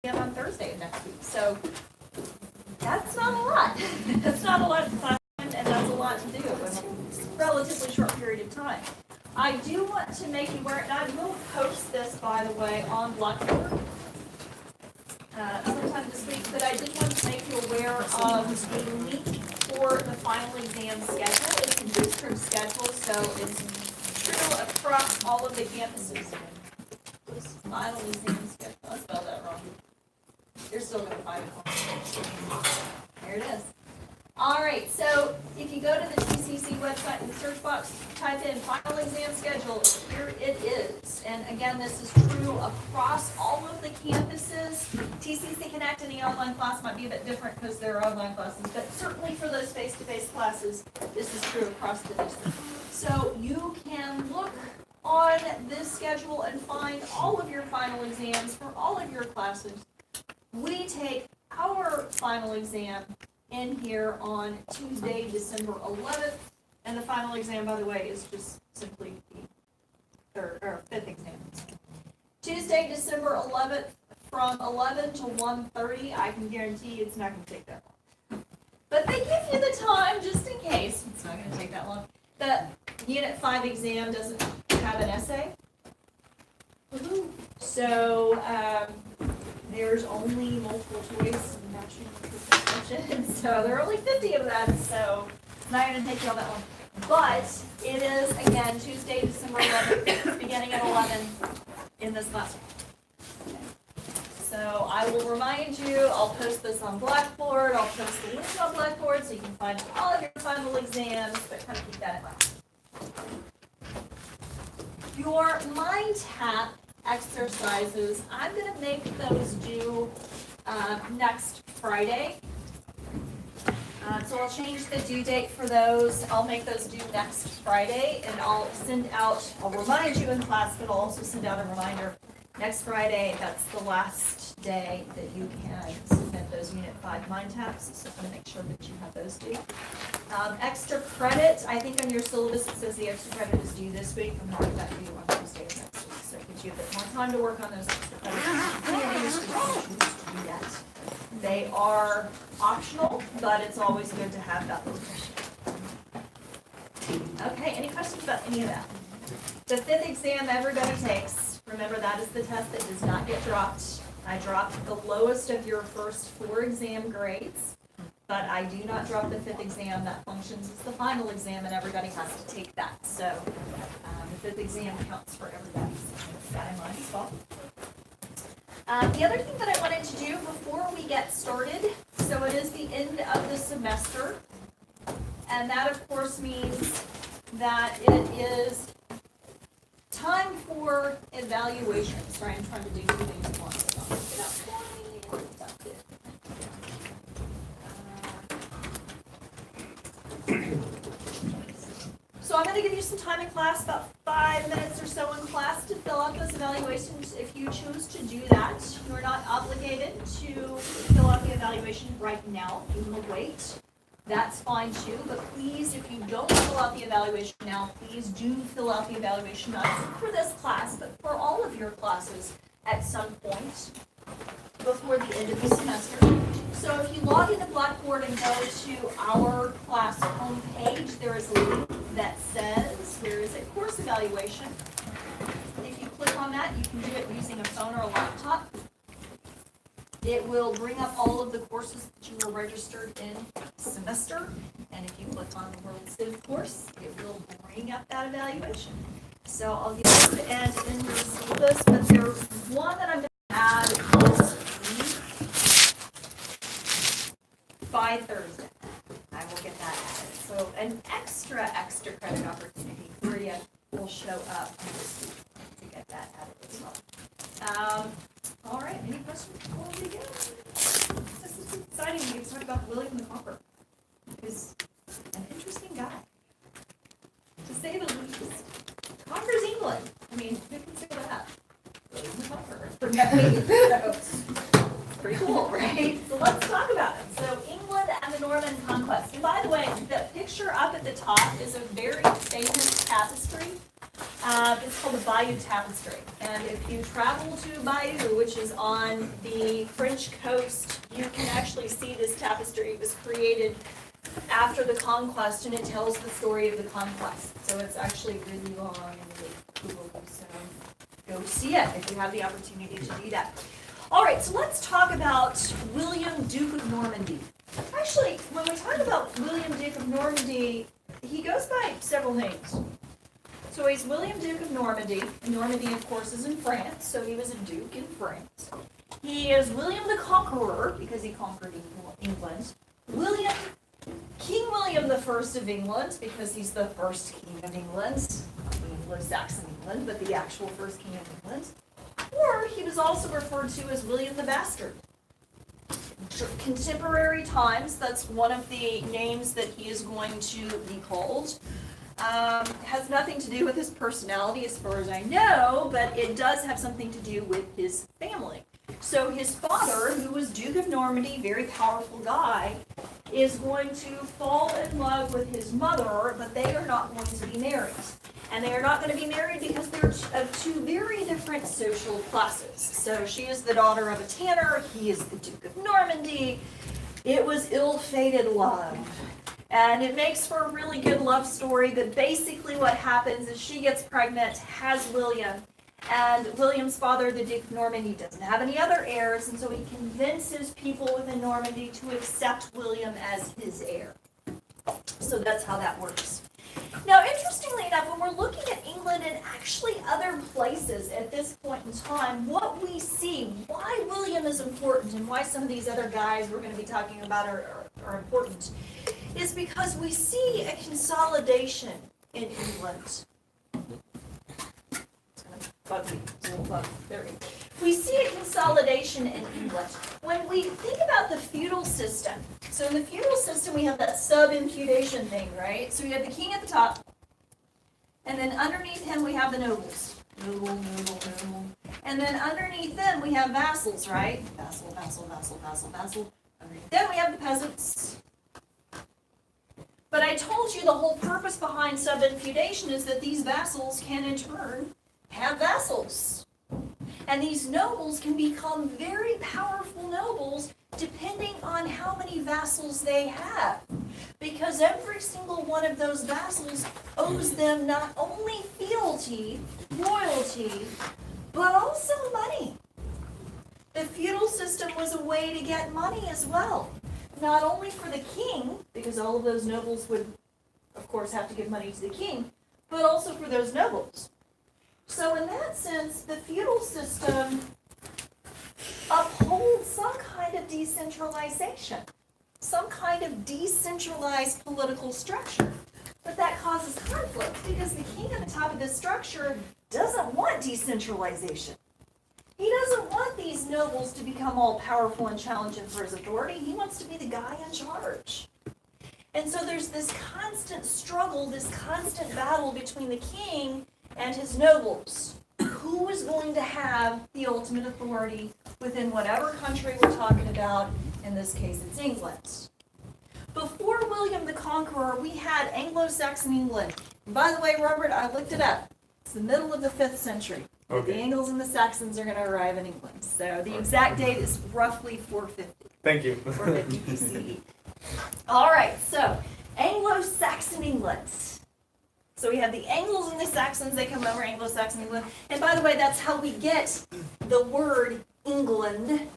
on Thursday of next week. So that's not a lot. That's not a lot of time, and that's a lot to do in a relatively short period of time. I do want to make you aware, and I will post this, by the way, on Blackboard sometime this week, but I did want to make you aware of the link for the final exam schedule. It's a district schedule, so it's true across all of the campuses. This final exam schedule, I spelled that wrong. You're still going to find it. There it is. All right, so if you go to the TCC website in the search box, type in final exam schedule, here it is. And again, this is true across all of the campuses. TCC Connect and the online class might be a bit different because they're online classes, but certainly for those face-to-face classes, this is true across the district. So you can look on this schedule and find all of your final exams for all of your classes. We take our final exam in here on Tuesday, December 11th, and the final exam, by the way, is just simply the fifth exam. Tuesday, December 11th, from 11 to 1:30. I can guarantee it's not going to take that long. But they give you the time just in case. It's not going to take that long. The Unit 5 exam doesn't have an essay. So there's only multiple choice and matching, so there are only 50 of them, so it's not going to take you all that long. But it is, again, Tuesday, December 11th, beginning at 11 in this classroom. Okay. So I will remind you, I'll post this on Blackboard, I'll post the link on Blackboard so you can find all of your final exams, but kind of keep that in mind. Your Mind Tap exercises, I'm going to make those due next Friday. So I'll change the due date for those. I'll make those due next Friday, and I'll send out, I'll remind you in class, but I'll also send out a reminder next Friday. That's the last day that you can submit those Unit 5 Mind Taps, so I'm going to make sure that you have those due. Extra credit, I think on your syllabus it says the extra credit is due this week. I'm not that due on Tuesday of next week, so it gives you a bit more time to work on those extra credits. They are optional, but it's always good to have that little cushion. Okay, any questions about any of that? The fifth exam everybody takes. Remember, that is the test that does not get dropped. I dropped the lowest of your first 4 exam grades, but I do not drop the fifth exam. That functions as the final exam, and everybody has to take that. So the fifth exam counts for everybody. So keep that in mind as well. The other thing that I wanted to do before we get started, so it is the end of the semester, and that of course means that it is time for evaluation. Sorry, I'm trying to do 2 things at once. So I'm going to give you some time in class, about 5 minutes or so in class, to fill out those evaluations. If you choose to do that, you're not obligated to fill out the evaluation right now. You will wait. That's fine too, but please, if you don't fill out the evaluation now, please do fill out the evaluation, not for this class, but for all of your classes at some point before the end of the semester. So if you log into Blackboard and go to our class homepage, there is a link that says there is a course evaluation. If you click on that, you can do it using a phone or a laptop. It will bring up all of the courses that you were registered in semester, and if you click on the World Civ course, it will bring up that evaluation. So I'll get to the end in your syllabus, but there's one that I'm going to add this week by Thursday. I will get that added. So an extra credit opportunity for you will show up this week to get that added as well. All right, any questions before we begin? This is exciting. We get to talk about William the Conqueror. He's an interesting guy, to say the least. Conquers England. I mean, who can say that? William the Conqueror. So, it's pretty cool, right? So let's talk about it. So England and the Norman Conquest. And by the way, the picture up at the top is a very famous tapestry. It's called the Bayeux Tapestry. And if you travel to Bayeux, which is on the French coast, you can actually see this tapestry. It was created after the Conquest, and it tells the story of the Conquest. So it's actually really long and really cool. So go see it if you have the opportunity to do that. All right, so let's talk about William, Duke of Normandy. Actually, when we talk about William, Duke of Normandy, he goes by several names. So he's William, Duke of Normandy. And Normandy, of course, is in France, so he was a duke in France. He is William the Conqueror, because he conquered England. King William I of England, because he's the first king of England. Not the Anglo-Saxon England, but the actual first king of England. Or he was also referred to as William the Bastard. Contemporary times, that's one of the names that he is going to be called. Has nothing to do with his personality as far as I know, but it does have something to do with his family. So his father, who was Duke of Normandy, very powerful guy, is going to fall in love with his mother, but they are not going to be married. And they are not going to be married because they're of two very different social classes. So she is the daughter of a tanner, he is the Duke of Normandy. It was ill-fated love. And it makes for a really good love story, but basically what happens is she gets pregnant, has William, and William's father, the Duke of Normandy, doesn't have any other heirs, and so he convinces people within Normandy to accept William as his heir. So that's how that works. Now, interestingly enough, when we're looking at England and actually other places at this point in time, what we see, why William is important and why some of these other guys we're going to be talking about are important, is because we see a consolidation in England. It's going to bug me. It's a little bug. There we go. We see a consolidation in England. When we think about the feudal system, so in the feudal system we have that sub-infeudation thing, right? So we have the king at the top, and then underneath him we have the nobles. Noble. And then underneath them we have vassals, right? Vassal. Underneath them we have the peasants. But I told you the whole purpose behind sub-infeudation is that these vassals can in turn have vassals. And these nobles can become very powerful nobles depending on how many vassals they have. Because every single one of those vassals owes them not only fealty, loyalty, but also money. The feudal system was a way to get money as well. Not only for the king, because all of those nobles would, of course, have to give money to the king, but also for those nobles. So in that sense, the feudal system upholds some kind of decentralization, some kind of decentralized political structure. But that causes conflict because the king at the top of this structure doesn't want decentralization. He doesn't want these nobles to become all powerful and challenge him for his authority. He wants to be the guy in charge. And so there's this constant struggle, this constant battle between the king and his nobles. Who is going to have the ultimate authority within whatever country we're talking about? In this case, it's England. Before William the Conqueror, we had Anglo-Saxon England. And by the way, Robert, I looked it up. It's the middle of the 5th century. Okay. The Angles and the Saxons are going to arrive in England. So the exact date is roughly 450. Thank you. 450 BCE. All right, so Anglo-Saxon England. So we have the Angles and the Saxons, they come over, Anglo-Saxon England. And by the way, that's how we get the word England.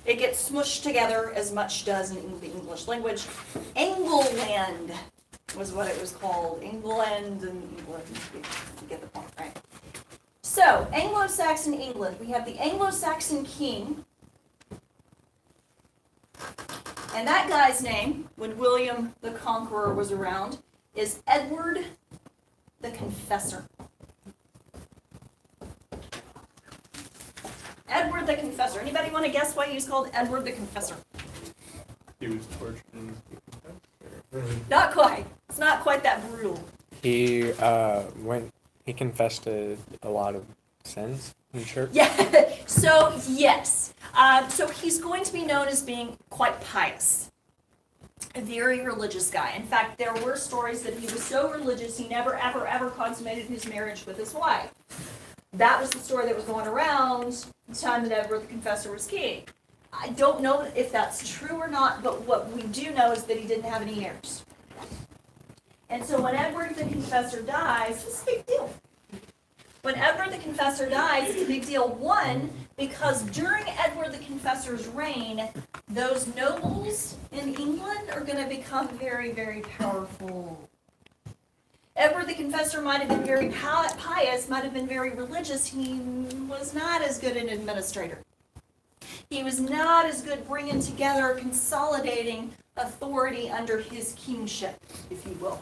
It gets smushed together as much does in the English language. England was what it was called. England and England. You get the point, right? So, Anglo-Saxon England. We have the Anglo-Saxon king. And that guy's name, when William the Conqueror was around, is Edward the Confessor. Edward the Confessor. Anybody want to guess why he was called Edward the Confessor? He was torturing people. Not quite. It's not quite that brutal. He confessed to a lot of sins in church. Yeah. So yes. So he's going to be known as being quite pious. A very religious guy. In fact, there were stories that he was so religious he never, ever, ever consummated his marriage with his wife. That was the story that was going around the time that Edward the Confessor was king. I don't know if that's true or not, but what we do know is that he didn't have any heirs. And so when Edward the Confessor dies, it's a big deal. When Edward the Confessor dies, it's a big deal. One, because during Edward the Confessor's reign, those nobles in England are going to become very, very powerful. Edward the Confessor might have been very pious, might have been very religious. He was not as good an administrator. He was not as good bringing together, consolidating authority under his kingship, if you will.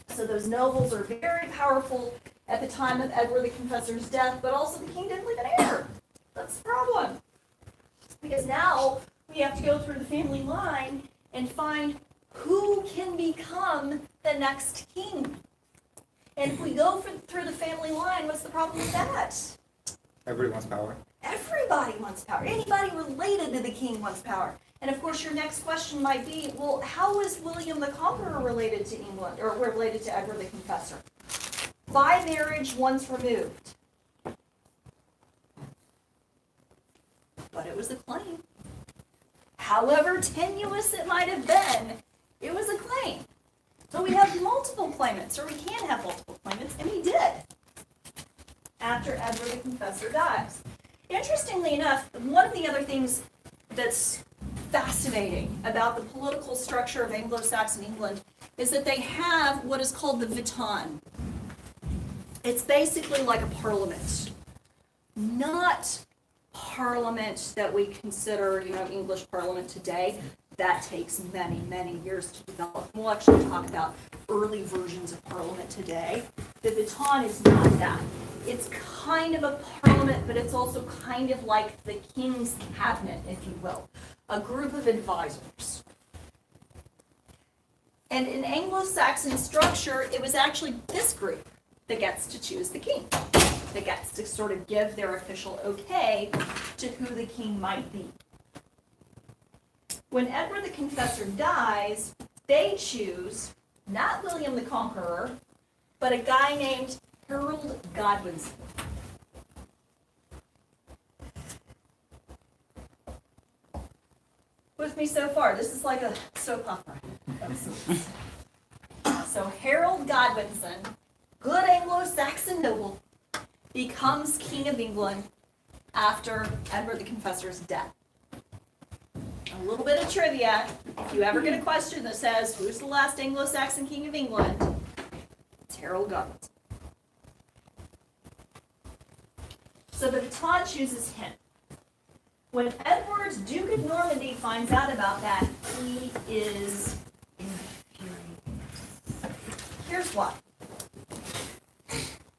So those nobles are very powerful at the time of Edward the Confessor's death, but also the king didn't leave an heir. That's the problem. Because now we have to go through the family line and find who can become the next king. And if we go through the family line, what's the problem with that? Everybody wants power. Everybody wants power. Anybody related to the king wants power. And of course, your next question might be, well, how is William the Conqueror related to England, or related to Edward the Confessor? By marriage, once removed. But it was a claim. However tenuous it might have been, it was a claim. So we have multiple claimants, or we can have multiple claimants, and we did after Edward the Confessor dies. Interestingly enough, one of the other things that's fascinating about the political structure of Anglo-Saxon England is that they have what is called the Witan. It's basically like a parliament. Not parliament that we consider, English parliament today. That takes many, many years to develop. We'll actually talk about early versions of parliament today. The Witan is not that. It's kind of a parliament, but it's also kind of like the king's cabinet, if you will. A group of advisors. And in Anglo-Saxon structure, it was actually this group that gets to choose the king, that gets to sort of give their official okay to who the king might be. When Edward the Confessor dies, they choose not William the Conqueror, but a guy named Harold Godwinson. With me so far, this is like a soap opera. So Harold Godwinson, good Anglo-Saxon noble, becomes King of England after Edward the Confessor's death. A little bit of trivia, if you ever get a question that says, who's the last Anglo-Saxon King of England? It's Harold Godwinson. So the Witan chooses him. When Edward, Duke of Normandy, finds out about that, he is infuriated. Here's why.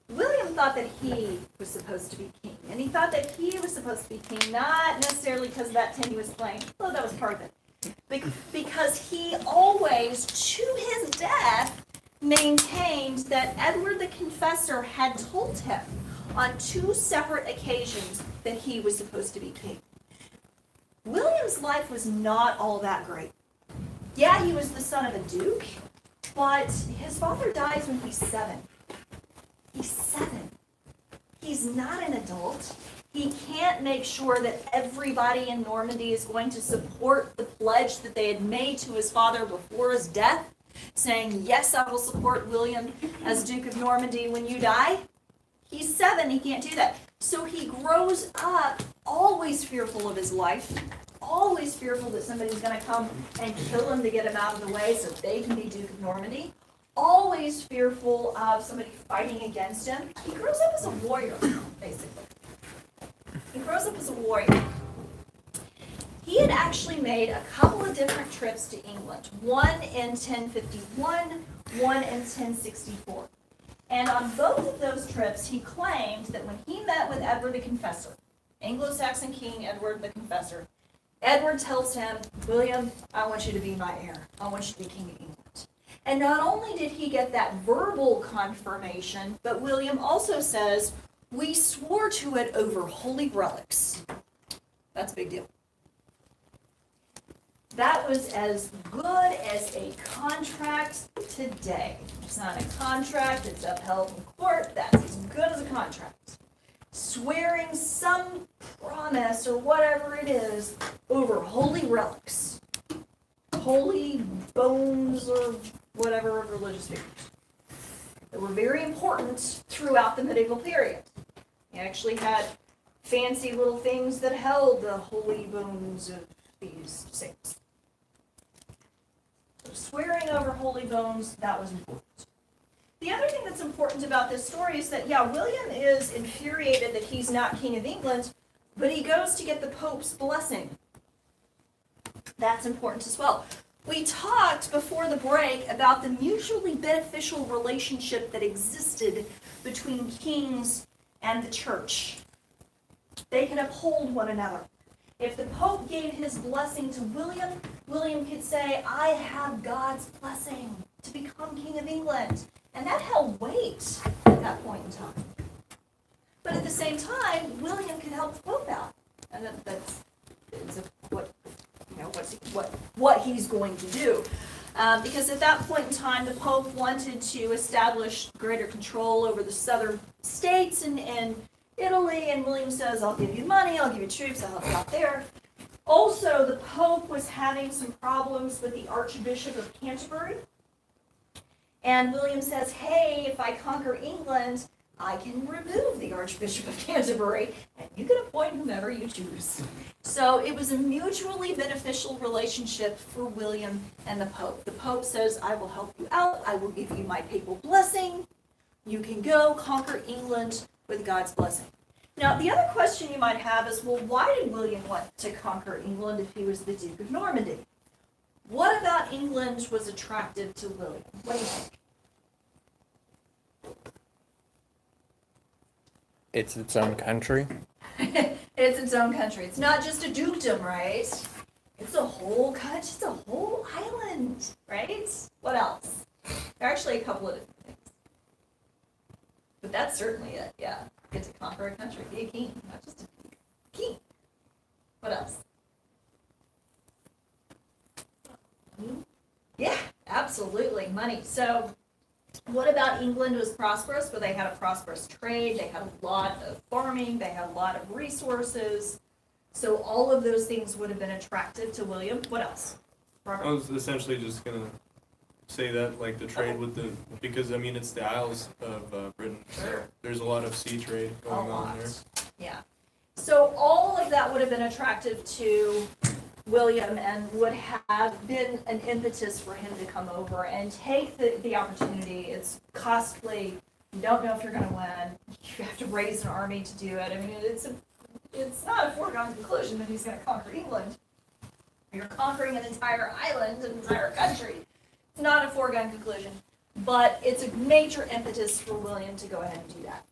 William thought that he was supposed to be king, and he thought that he was supposed to be king, not necessarily because of that tenuous claim, though that was part of it, because he always, to his death, maintained that Edward the Confessor had told him on 2 separate occasions that he was supposed to be king. William's life was not all that great. Yeah, he was the son of a duke, but his father dies when he's 7. He's 7. He's not an adult. He can't make sure that everybody in Normandy is going to support the pledge that they had made to his father before his death, saying, yes, I will support William as Duke of Normandy when you die. He's 7. He can't do that. So he grows up always fearful of his life, always fearful that somebody's going to come and kill him to get him out of the way so they can be Duke of Normandy. Always fearful of somebody fighting against him. He grows up as a warrior, basically. He grows up as a warrior. He had actually made a couple of different trips to England. One in 1051, one in 1064. And on both of those trips, he claimed that when he met with Edward the Confessor, Anglo-Saxon King Edward the Confessor, Edward tells him, William, I want you to be my heir. I want you to be King of England. And not only did he get that verbal confirmation, but William also says, we swore to it over holy relics. That's a big deal. That was as good as a contract today. It's not a contract, it's upheld in court. That's as good as a contract. swearing some promise or whatever it is over holy relics, holy bones or whatever of religious figures that were very important throughout the medieval period. They actually had fancy little things that held the holy bones of these saints. So swearing over holy bones, that was important. The other thing that's important about this story is that, William is infuriated that he's not King of England, but he goes to get the Pope's blessing. That's important as well. We talked before the break about the mutually beneficial relationship that existed between kings and the church. They could uphold one another. If the Pope gave his blessing to William, William could say, I have God's blessing to become King of England. And that held weight at that point in time. But at the same time, William could help the Pope out. And that's what he's going to do. Because at that point in time, the Pope wanted to establish greater control over the southern states and Italy, and William says, I'll give you money, I'll give you troops, I'll help you out there. Also, the Pope was having some problems with the Archbishop of Canterbury. And William says, hey, if I conquer England, I can remove the Archbishop of Canterbury, and you can appoint whomever you choose. So it was a mutually beneficial relationship for William and the Pope. The Pope says, I will help you out, I will give you my papal blessing, you can go conquer England with God's blessing. Now, the other question you might have is, well, why did William want to conquer England if he was the Duke of Normandy? What about England was attractive to William? What do you think? It's its own country. It's its own country. It's not just a dukedom, right? It's a whole country. It's a whole island, right? What else? There are actually a couple of different things. But that's certainly it, yeah. Get to conquer a country, be a king, not just a king. What else? Yeah, absolutely, money. So what about England was prosperous? Well, they had a prosperous trade, they had a lot of farming, they had a lot of resources. So all of those things would have been attractive to William. What else? Robert? I was essentially just going to say that, like the trade with the, because I mean, it's the Isles of Britain. Sure. There's a lot of sea trade going on there. Yeah. So all of that would have been attractive to William and would have been an impetus for him to come over and take the opportunity. It's costly. You don't know if you're going to win. You have to raise an army to do it. I mean, it's not a foregone conclusion that he's going to conquer England. You're conquering an entire island, an entire country. It's not a foregone conclusion, but it's a major impetus for William to go ahead and do that.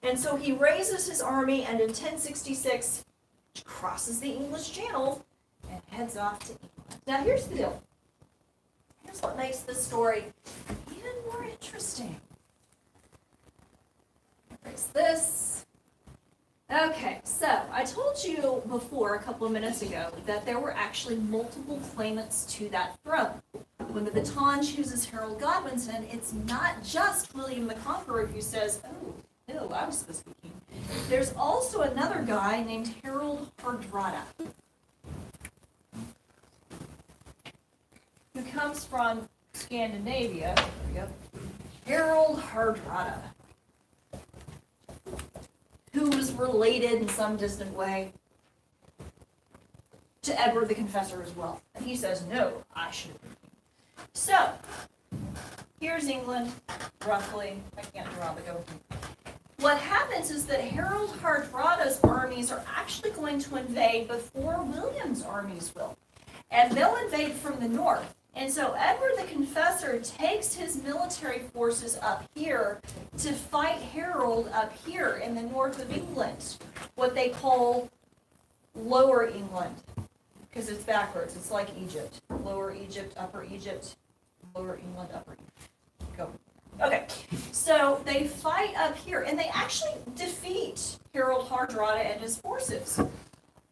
And so he raises his army, and in 1066, crosses the English Channel and heads off to England. Now, here's the deal. Here's what makes this story even more interesting. Erase this. Okay, so I told you before, a couple of minutes ago, that there were actually multiple claimants to that throne. When the baton chooses Harold Godwinson, it's not just William the Conqueror who says, oh, ew, I was supposed to be king. There's also another guy named Harold Hardrada, who comes from Scandinavia. There we go. Harold Hardrada, who was related in some distant way to Edward the Confessor as well. And he says, no, I should have been king. So, here's England, roughly. I can't draw the go. What happens is that Harold Hardrada's armies are actually going to invade before William's armies will. And they'll invade from the north. And so Edward the Confessor takes his military forces up here to fight Harold up here in the north of England, what they call Lower England, because it's backwards. It's like Egypt. Lower Egypt, Upper Egypt, Lower England, Upper Egypt. Go. Okay, so they fight up here, and they actually defeat Harold Hardrada and his forces.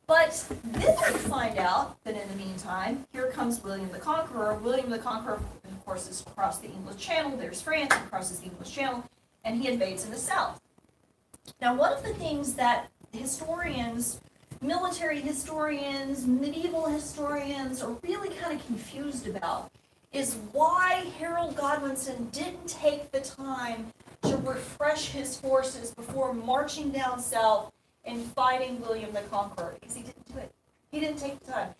But then we find out that in the meantime, here comes William the Conqueror. William the Conqueror, of course, has crossed the English Channel. There's France. He crosses the English Channel, and he invades in the south. Now, one of the things that historians, military historians, medieval historians are really kind of confused about is why Harold Godwinson didn't take the time to refresh his forces before marching down south and fighting William the Conqueror, because he didn't do it. He didn't take the time.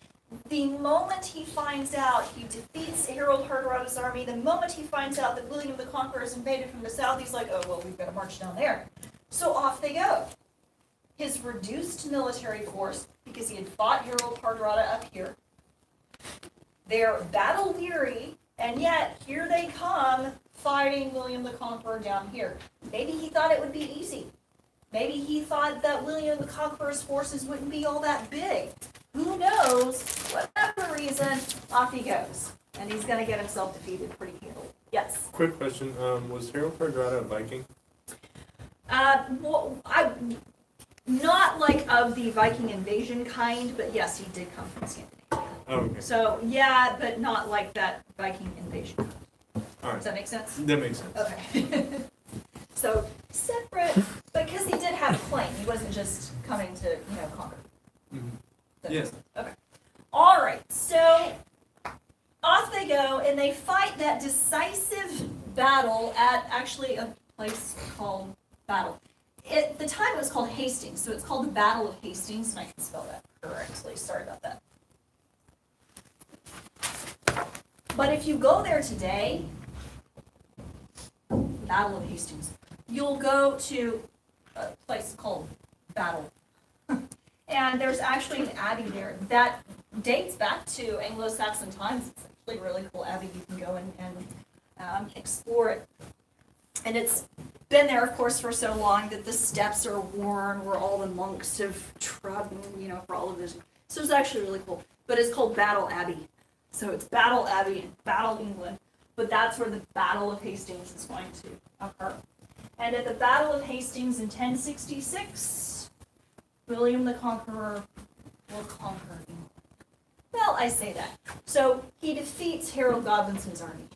The moment he finds out he defeats Harold Hardrada's army, the moment he finds out that William the Conqueror is invaded from the south, he's like, oh, well, we've got to march down there. So off they go. His reduced military force, because he had fought Harold Hardrada up here, they're battle weary, and yet here they come fighting William the Conqueror down here. Maybe he thought it would be easy. Maybe he thought that William the Conqueror's forces wouldn't be all that big. Who knows? Whatever reason, off he goes. And he's going to get himself defeated pretty handily. Yes? Quick question, was Harold Hardrada a Viking? Not like of the Viking invasion kind, but yes, he did come from Scandinavia. Oh, okay. So, yeah, but not like that Viking invasion kind. All right. Does that make sense? That makes sense. Okay. So, separate, because he did have a claim. He wasn't just coming to, conquer. Mm-hmm. That Yeah. makes sense. Okay. All right, so off they go, and they fight that decisive battle at actually a place called Battle. At the time, it was called Hastings, so it's called the Battle of Hastings, and I can spell that correctly. Sorry about that. But if you go there today, Battle of Hastings, you'll go to a place called Battle. And there's actually an abbey there that dates back to Anglo-Saxon times. It's actually a really cool abbey. You can go and explore it. And it's been there, of course, for so long that the steps are worn where all the monks have trodden, for all of this. So it's actually really cool. But it's called Battle Abbey. So it's Battle Abbey in Battle, England. But that's where the Battle of Hastings is going to occur. And at the Battle of Hastings in 1066, William the Conqueror will conquer England. Well, I say that. So he defeats Harold Godwinson's army.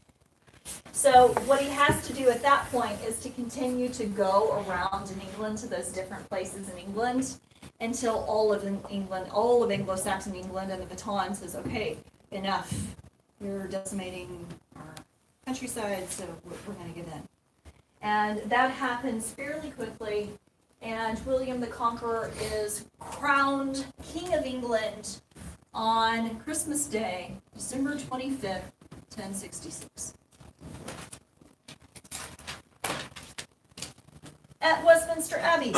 So what he has to do at that point is to continue to go around in England to those different places in England until all of Anglo-Saxon England and the baton says, okay, enough. You're decimating our countryside, so we're going to give in. And that happens fairly quickly, and William the Conqueror is crowned King of England on Christmas Day, December 25th, 1066. At Westminster Abbey,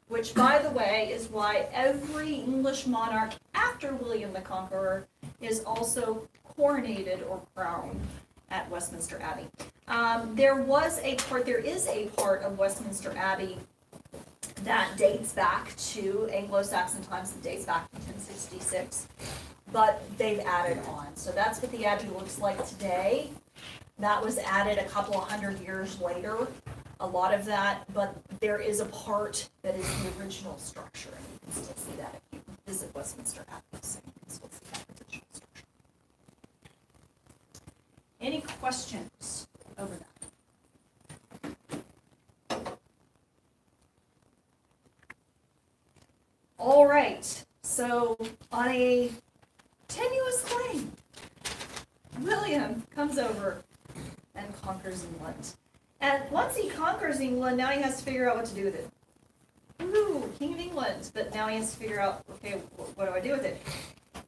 which, by the way, is why every English monarch after William the Conqueror is also coronated or crowned at Westminster Abbey. There is a part of Westminster Abbey that dates back to Anglo-Saxon times, that dates back to 1066, but they've added on. So that's what the Abbey looks like today. That was added a couple of hundred years later, a lot of that, but there is a part that is the original structure, and you can still see that if you visit Westminster Abbey, so you can still see that original structure. Any questions over that? All right, so on a tenuous claim, William comes over and conquers England. And once he conquers England, now he has to figure out what to do with it. Ooh, King of England, but now he has to figure out, okay, what do I do with it?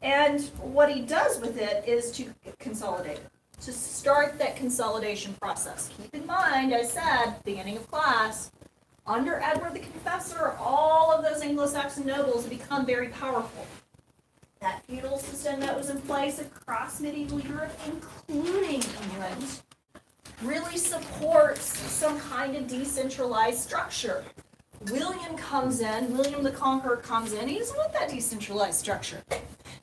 And what he does with it is to consolidate it, to start that consolidation process. Keep in mind, I said, beginning of class, under Edward the Confessor, all of those Anglo-Saxon nobles become very powerful. That feudal system that was in place across medieval Europe, including England, really supports some kind of decentralized structure. William the Conqueror comes in, he doesn't want that decentralized structure.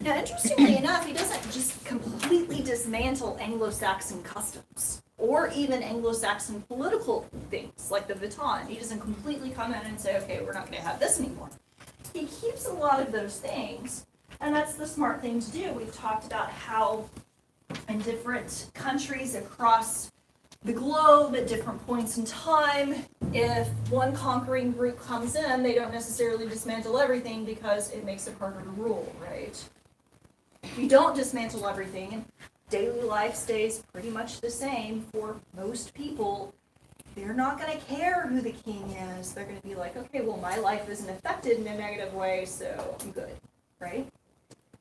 Now, interestingly enough, he doesn't just completely dismantle Anglo-Saxon customs, or even Anglo-Saxon political things, like the baton. He doesn't completely come in and say, okay, we're not going to have this anymore. He keeps a lot of those things, and that's the smart thing to do. We've talked about how in different countries across the globe at different points in time. If one conquering group comes in, they don't necessarily dismantle everything because it makes it harder to rule, right? If you don't dismantle everything, and daily life stays pretty much the same for most people, they're not going to care who the king is. They're going to be like, okay, well, my life isn't affected in a negative way, so I'm good, right?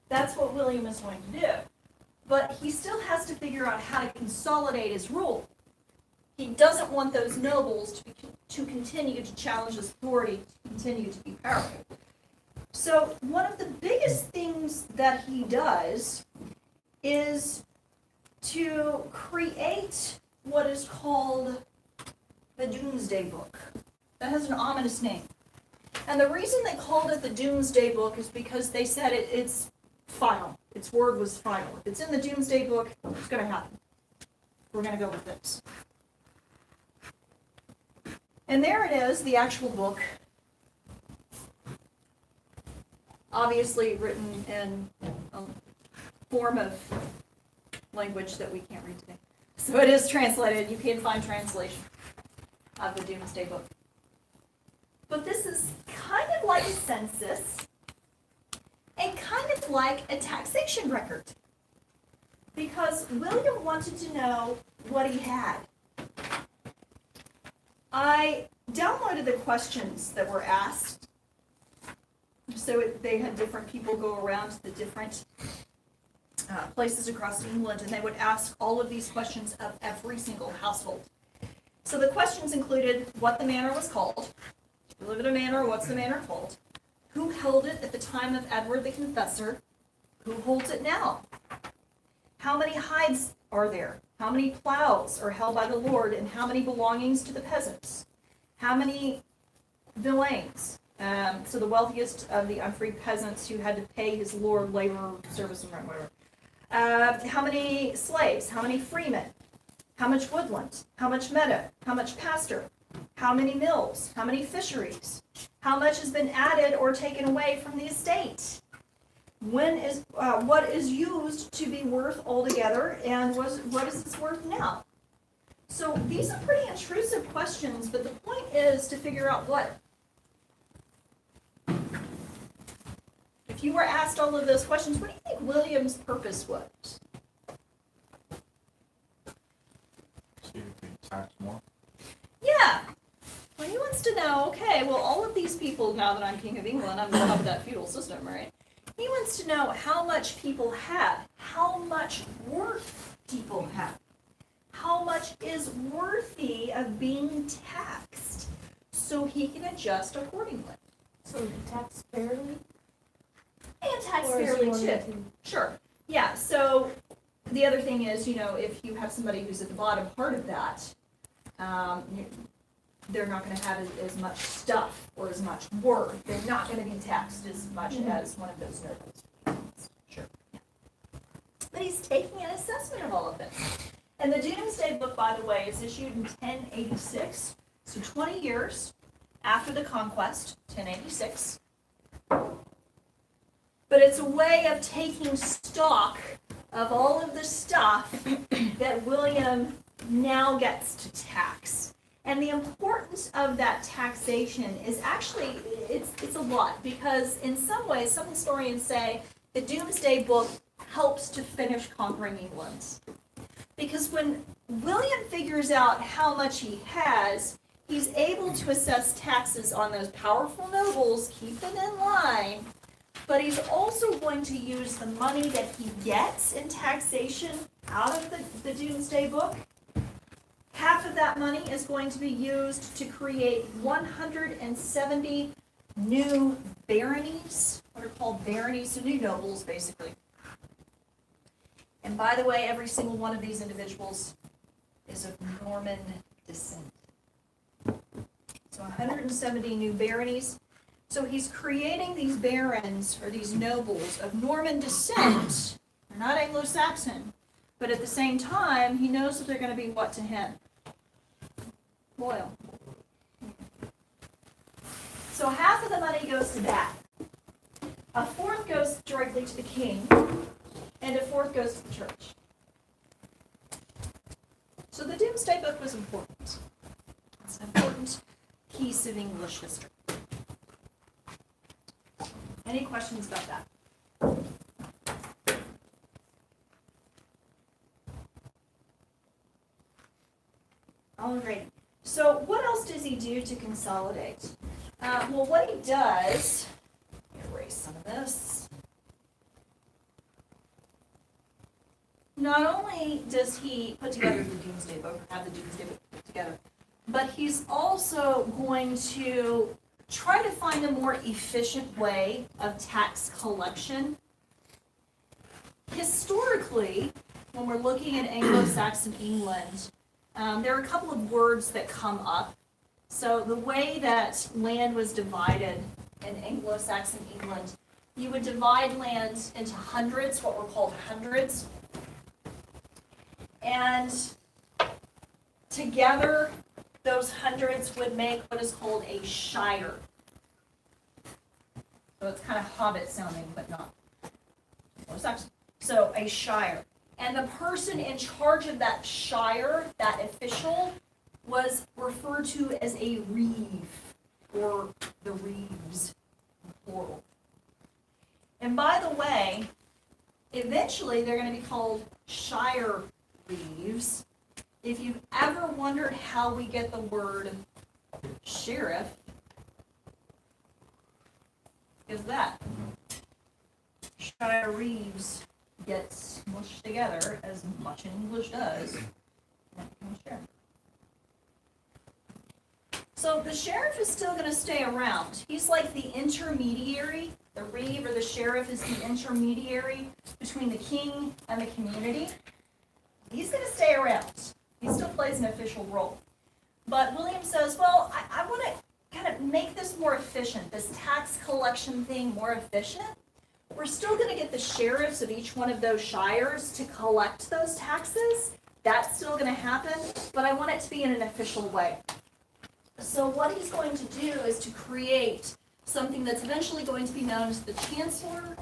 That's what William is going to do. But he still has to figure out how to consolidate his rule. He doesn't want those nobles to continue to challenge his authority, to continue to be powerful. So one of the biggest things that he does is to create what is called the Doomsday Book. That has an ominous name. And the reason they called it the Doomsday Book is because they said it's final. Its word was final. If it's in the Doomsday Book, it's going to happen. We're going to go with this. And there it is, the actual book. Obviously written in a form of language that we can't read today. So it is translated. You can find translation of the Doomsday Book. But this is kind of like a census and kind of like a taxation record. Because William wanted to know what he had. I downloaded the questions that were asked. So they had different people go around to the different places across England, and they would ask all of these questions of every single household. So the questions included what the manor was called. If you live in a manor, what's the manor called? Who held it at the time of Edward the Confessor? Who holds it now? How many hides are there? How many plows are held by the Lord, and how many belongings to the peasants? How many villeins? So the wealthiest of the unfreed peasants who had to pay his lord labor, service, and rent, whatever. How many slaves? How many freemen? How much woodland? How much meadow? How much pasture? How many mills? How many fisheries? How much has been added or taken away from the estate? What is used to be worth altogether, and what is its worth now? So these are pretty intrusive questions, but the point is to figure out what. If you were asked all of those questions, what do you think William's purpose was? So you can tax more? Yeah. Well, he wants to know, okay, well, all of these people, now that I'm King of England, I'm going to have that feudal system, right? He wants to know how much people have, how much worth people have, how much is worthy of being taxed, so he can adjust accordingly. So tax fairly? And tax Or is he fairly wanting too. to- Sure. Yeah, so the other thing is, if you have somebody who's at the bottom part of that, they're not going to have as much stuff or as much worth. They're not going to be taxed as much as one of those nobles. Sure. Yeah. But he's taking an assessment of all of this. And the Doomsday Book, by the way, is issued in 1086, so 20 years after the Conquest, 1086. But it's a way of taking stock of all of the stuff that William now gets to tax. And the importance of that taxation is actually, it's a lot, because in some ways, some historians say the Doomsday Book helps to finish conquering England. Because when William figures out how much he has, he's able to assess taxes on those powerful nobles, keep them in line, but he's also going to use the money that he gets in taxation out of the Doomsday Book. Half of that money is going to be used to create 170 new baronies, what are called baronies, so new nobles, basically. And by the way, every single one of these individuals is of Norman descent. So 170 new baronies. So he's creating these barons, or these nobles, of Norman descent. They're not Anglo-Saxon. But at the same time, he knows that they're going to be what to him? Loyal. So half of the money goes to that. A fourth goes directly to the king, and a fourth goes to the church. So the Doomsday Domesday Book was important. It's an important piece of English history. Any questions about that? All right. So what else does he do to consolidate? Well, what he does, let me erase some of this. Not only does he put together the Doomsday Book, or have the Doomsday Book put together, but he's also going to try to find a more efficient way of tax collection. Historically, when we're looking at Anglo-Saxon England, there are a couple of words that come up. So the way that land was divided in Anglo-Saxon England, you would divide land into hundreds, what were called hundreds. And together, those hundreds would make what is called a shire. So it's kind of Hobbit sounding, but not. So a shire. And the person in charge of that shire, that official, was referred to as a reeve, or the reeves, plural. And by the way, eventually they're going to be called shire reeves. If you've ever wondered how we get the word sheriff, is that shire reeves gets mushed together, as much English does, and it becomes sheriff. So the sheriff is still going to stay around. He's like the intermediary. The reeve or the sheriff is the intermediary between the king and the community. He's going to stay around. He still plays an official role. But William says, well, I want to kind of make this more efficient, this tax collection thing more efficient. We're still going to get the sheriffs of each one of those shires to collect those taxes. That's still going to happen, but I want it to be in an official way. So what he's going to do is to create something that's eventually going to be known as the Chancellor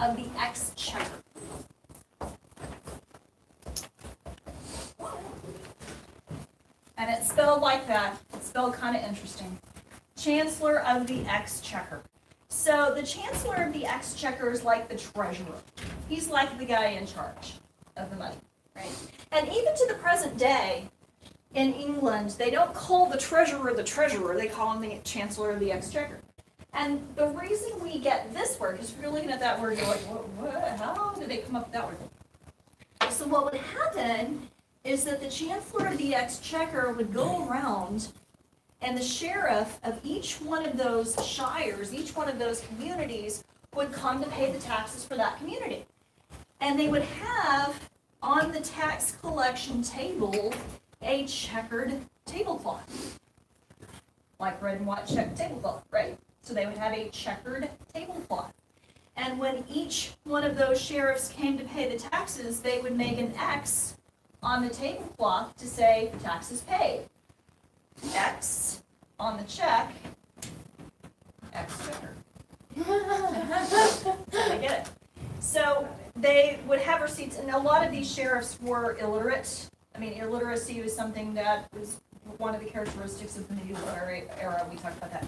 of the Exchequer. And it's spelled like that. It's spelled kind of interesting. Chancellor of the Exchequer. So the Chancellor of the Exchequer is like the treasurer. He's like the guy in charge of the money, right? And even to the present day, in England, they don't call the treasurer, they call him the Chancellor of the Exchequer. And the reason we get this word, because if you're looking at that word, you're like, what? How did they come up with that word? So what would happen is that the Chancellor of the Exchequer would go around, and the sheriff of each one of those shires, each one of those communities, would come to pay the taxes for that community. And they would have on the tax collection table a checkered tablecloth, like red and white checked tablecloth, right? So they would have a checkered tablecloth. And when each one of those sheriffs came to pay the taxes, they would make an X on the tablecloth to say, taxes paid. X on the check, X checker. I get it. So they would have receipts, and a lot of these sheriffs were illiterate. I mean, illiteracy was something that was one of the characteristics of the medieval era. We talked about that.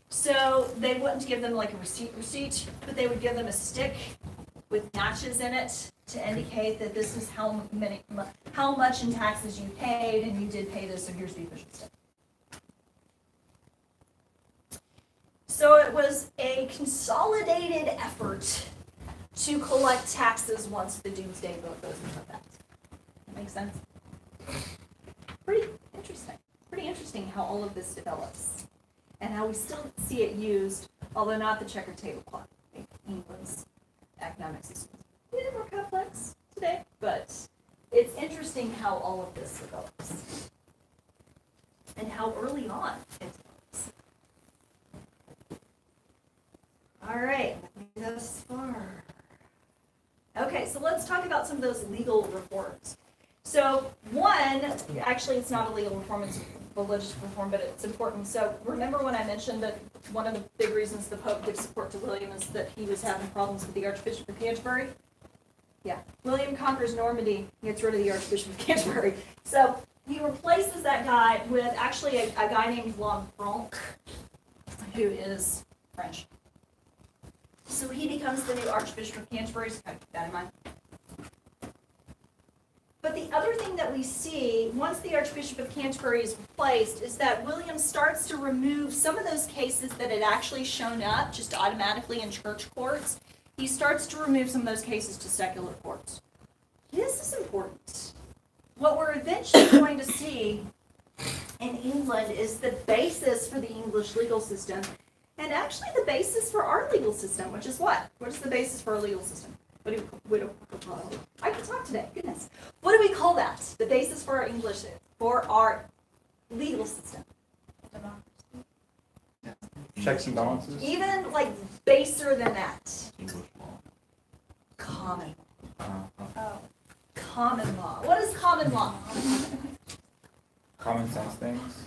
So they wouldn't give them like a receipt, but they would give them a stick with notches in it to indicate that this is how much in taxes you paid, and you did pay this, so here's the official stick. So it was a consolidated effort to collect taxes once the Doomsday Book goes into effect. That makes sense? Pretty interesting. Pretty interesting how all of this develops and how we still see it used, although not the checkered tablecloth. I think England's economic system is a bit more complex today, but it's interesting how all of this develops and how early on it develops. All right, thus far. Okay, so let's talk about some of those legal reforms. So one, actually it's not a legal reform, it's religious reform, but it's important. So remember when I mentioned that one of the big reasons the Pope gives support to William is that he was having problems with the Archbishop of Canterbury? Yeah. William conquers Normandy, gets rid of the Archbishop of Canterbury. So he replaces that guy with actually a guy named Lanfranc, who is French. So he becomes the new Archbishop of Canterbury, so keep that in mind. But the other thing that we see, once the Archbishop of Canterbury is replaced, is that William starts to remove some of those cases that had actually shown up just automatically in church courts. He starts to remove some of those cases to secular courts. This is important. What we're eventually going to see in England is the basis for the English legal system, and actually the basis for our legal system, which is what? What is the basis for our legal system? What do we call it? I can talk today, goodness. What do we call that? The basis for our legal system. Checks and balances. Even like baser than that. English law. Common. Oh. Common law. What is common law? Common sense things.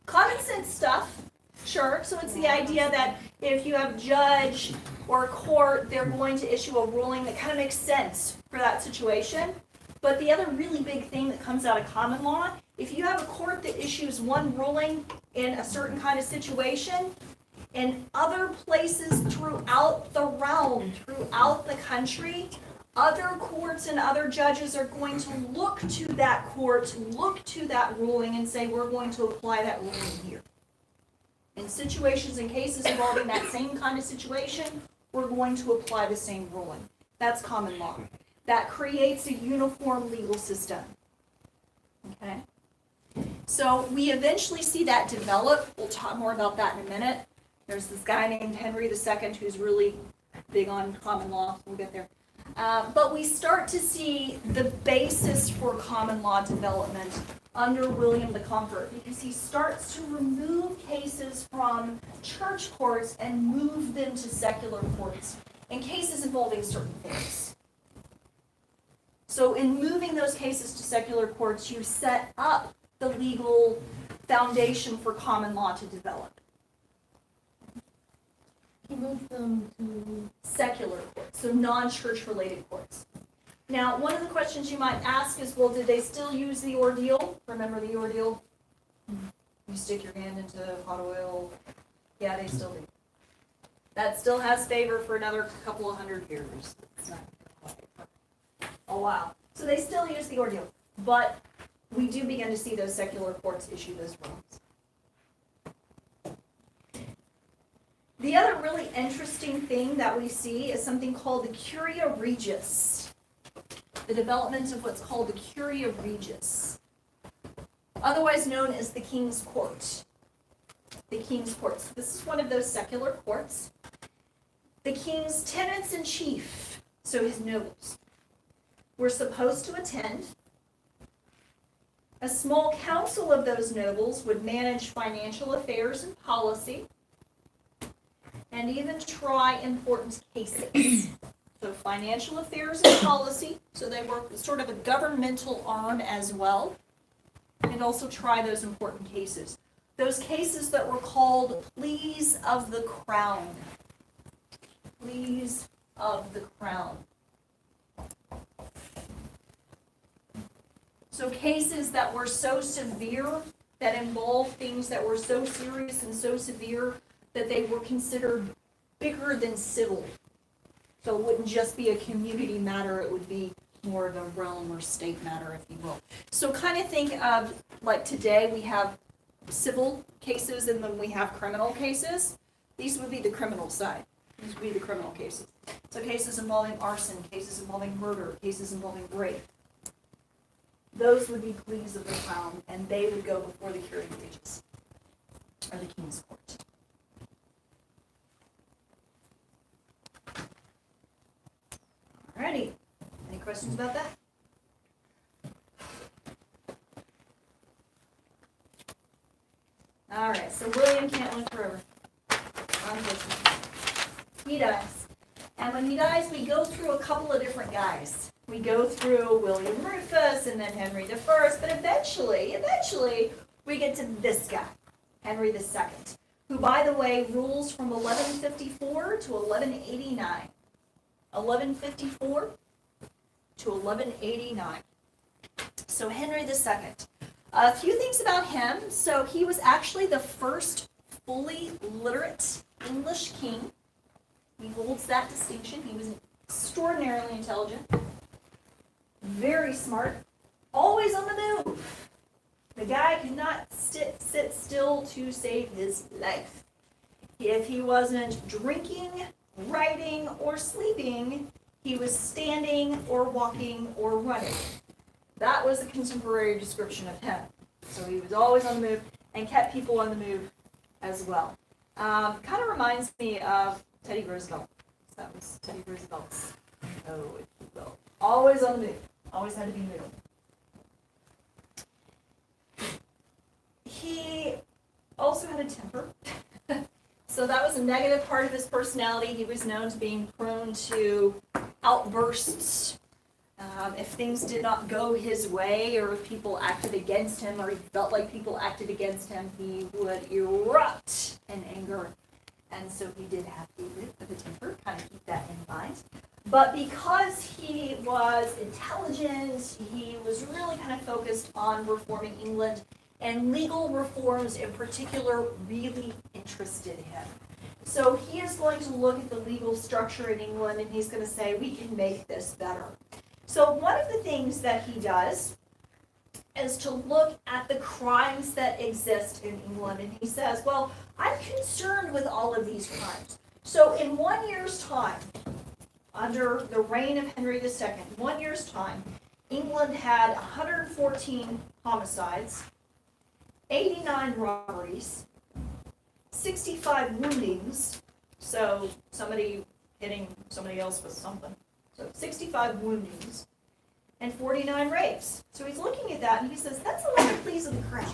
Common sense stuff, sure. So it's the idea that if you have a judge or a court, they're going to issue a ruling that kind of makes sense for that situation. But the other really big thing that comes out of common law, if you have a court that issues one ruling in a certain kind of situation, in other places throughout the realm, throughout the country, other courts and other judges are going to look to that court, look to that ruling, and say, we're going to apply that ruling here. In situations and cases involving that same kind of situation, we're going to apply the same ruling. That's common law. That creates a uniform legal system. Okay? So we eventually see that develop. We'll talk more about that in a minute. There's this guy named Henry II who's really big on common law. We'll get there. But we start to see the basis for common law development under William the Conqueror, because he starts to remove cases from church courts and move them to secular courts in cases involving certain things. So in moving those cases to secular courts, you set up the legal foundation for common law to develop. He moved them to Secular courts, so non-church related courts. Now, one of the questions you might ask is, well, did they still use the ordeal? Remember the ordeal? You stick your hand into hot oil. Yeah, they still do. That still has favor for another couple of hundred years. It's not quite a while. So they still use the ordeal. But we do begin to see those secular courts issue those rulings. The other really interesting thing that we see is something called the Curia Regis. The development of what's called the Curia Regis, otherwise known as the King's Court. The King's Court. So this is one of those secular courts. The king's tenants-in-chief, so his nobles, were supposed to attend. A small council of those nobles would manage financial affairs and policy, and even try important cases. So financial affairs and policy, so they were sort of a governmental arm as well, and also try those important cases. Those cases that were called pleas of the crown. Pleas of the crown. So cases that were so severe, that involved things that were so serious and so severe that they were considered bigger than civil. So it wouldn't just be a community matter, it would be more of a realm or state matter, if you will. So kind of think of, like today we have civil cases and then we have criminal cases. These would be the criminal side. These would be the criminal cases. So cases involving arson, cases involving murder, cases involving rape. Those would be pleas of the crown, and they would go before the Curia Regis, or the King's Court. Alrighty, any questions about that? Alright, so William can't live forever. Unfortunately. He dies. And when he dies, we go through a couple of different guys. We go through William Rufus and then Henry I, but eventually, we get to this guy, Henry II, who, by the way, rules from 1154 to 1189. 1154 to 1189. So Henry II. A few things about him. So he was actually the first fully literate English king. He holds that distinction. He was extraordinarily intelligent, very smart, always on the move. The guy could not sit still to save his life. If he wasn't drinking, writing, or sleeping, he was standing or walking or running. That was a contemporary description of him. So he was always on the move and kept people on the move as well. Kind of reminds me of Teddy Roosevelt. That was Teddy Roosevelt's, if you will. Always on the move. Always had to be moving. He also had a temper. So that was a negative part of his personality. He was known to being prone to outbursts. If things did not go his way, or if people acted against him, or he felt like people acted against him, he would erupt in anger. And so he did have a bit of a temper, kind of keep that in mind. But because he was intelligent, he was really kind of focused on reforming England, and legal reforms in particular really interested him. So he is going to look at the legal structure in England, and he's going to say, we can make this better. So one of the things that he does is to look at the crimes that exist in England, and he says, well, I'm concerned with all of these crimes. So in 1 year's time, under the reign of Henry II, 1 year's time, England had 114 homicides, 89 robberies, 65 woundings, so somebody hitting somebody else with something, so 65 woundings, and 49 rapes. So he's looking at that and he says, that's a lot of pleas of the crown.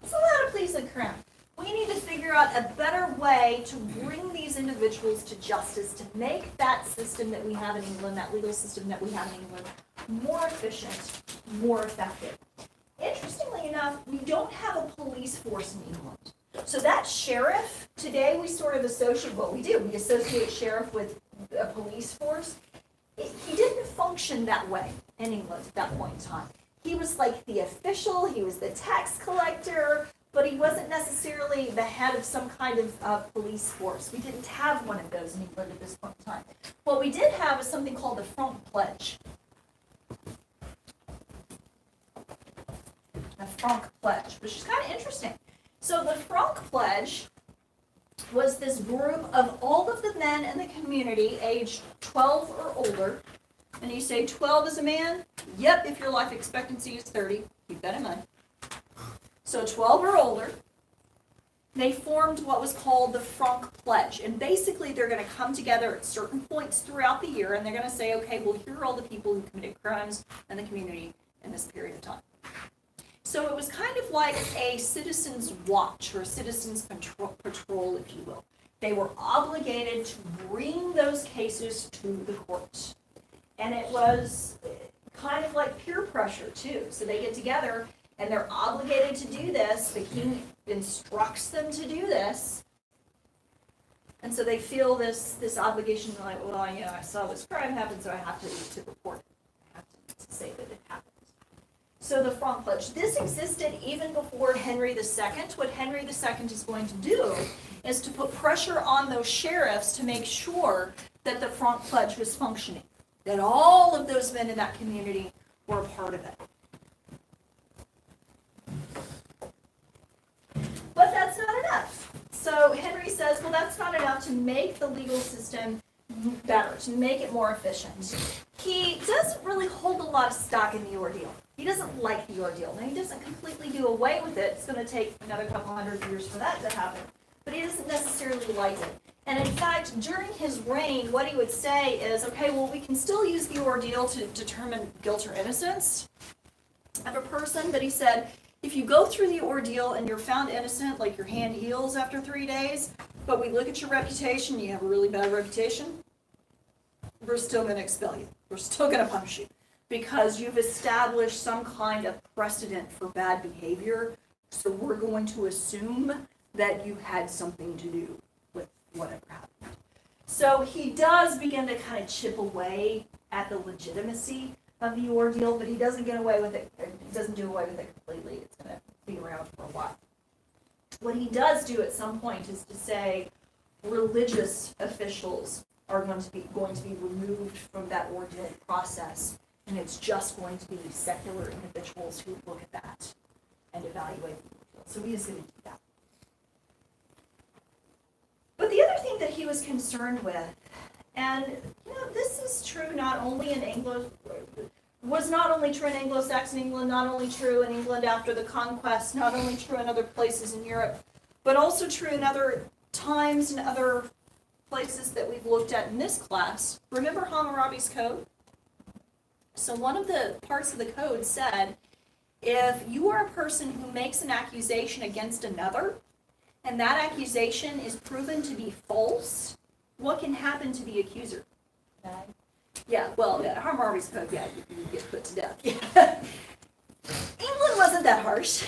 That's a lot of pleas of the crown. We need to figure out a better way to bring these individuals to justice, to make that system that we have in England, that legal system that we have in England, more efficient, more effective. Interestingly enough, we don't have a police force in England. So that sheriff, today we sort of associate, what we do, we associate sheriff with a police force. He didn't function that way in England at that point in time. He was like the official, he was the tax collector, but he wasn't necessarily the head of some kind of police force. We didn't have one of those in England at this point in time. What we did have is something called the Frank Pledge. The Frank Pledge, which is kind of interesting. So the Frank Pledge was this group of all of the men in the community aged 12 or older. And you say 12 is a man? Yep, if your life expectancy is 30. Keep that in mind. So 12 or older. They formed what was called the Frank Pledge. And basically they're going to come together at certain points throughout the year and they're going to say, okay, well, here are all the people who committed crimes in the community in this period of time. So it was kind of like a citizen's watch or a citizen's patrol, if you will. They were obligated to bring those cases to the courts. And it was kind of like peer pressure, too. So they get together, and they're obligated to do this. The king instructs them to do this. And so they feel this obligation, like, well, I saw this crime happen, so I have to report it. I have to say that it happened. So the Frank Pledge. This existed even before Henry II. What Henry II is going to do is to put pressure on those sheriffs to make sure that the Frank Pledge was functioning, that all of those men in that community were a part of it. But that's not enough. So Henry says, well, that's not enough to make the legal system better, to make it more efficient. He doesn't really hold a lot of stock in the ordeal. He doesn't like the ordeal. Now, he doesn't completely do away with it. It's going to take another couple hundred years for that to happen. But he doesn't necessarily like it. And in fact, during his reign, what he would say is, okay, well, we can still use the ordeal to determine guilt or innocence of a person. But he said, if you go through the ordeal and you're found innocent, like your hand heals after 3 days, but we look at your reputation, you have a really bad reputation, we're still going to expel you. We're still going to punish you because you've established some kind of precedent for bad behavior. So we're going to assume that you had something to do with whatever happened. So he does begin to kind of chip away at the legitimacy of the ordeal, but he doesn't get away with it, doesn't do away with it completely. It's going to be around for a while. What he does do at some point is to say religious officials are going to be removed from that ordeal process, and it's just going to be secular individuals who look at that and evaluate the ordeal. So he is going to do that. But the other thing that he was concerned with, and this is true not only in was not only true in Anglo-Saxon England, not only true in England after the Conquest, not only true in other places in Europe, but also true in other times and other places that we've looked at in this class. Remember Hammurabi's Code? So one of the parts of the code said, if you are a person who makes an accusation against another, and that accusation is proven to be false, what can happen to the accuser? Yeah, well, Hammurabi's Code, yeah, you get put to death. Yeah. England wasn't that harsh.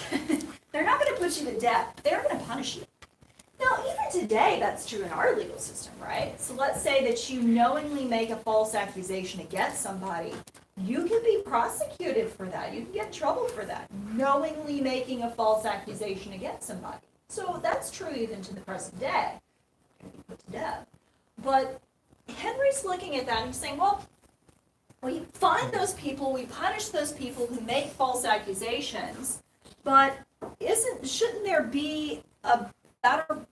They're not going to put you to death. They're going to punish you. Now, even today, that's true in our legal system, right? So let's say that you knowingly make a false accusation against somebody. You can be prosecuted for that. You can get in trouble for that. Knowingly making a false accusation against somebody. So that's true even to the present day. You can be put to death. But Henry's looking at that and he's saying, well, we find those people, we punish those people who make false accusations, but shouldn't there be a better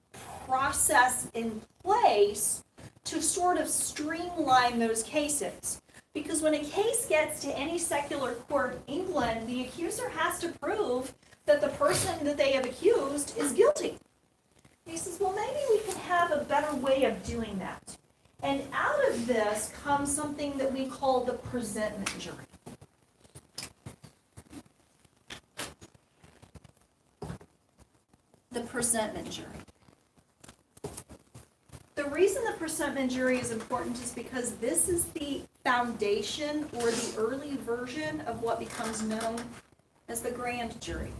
process in place to sort of streamline those cases? Because when a case gets to any secular court in England, the accuser has to prove that the person that they have accused is guilty. And he says, well, maybe we can have a better way of doing that. And out of this comes something that we call the presentment jury. The presentment jury. The reason the presentment jury is important is because this is the foundation or the early version of what becomes known as the grand jury.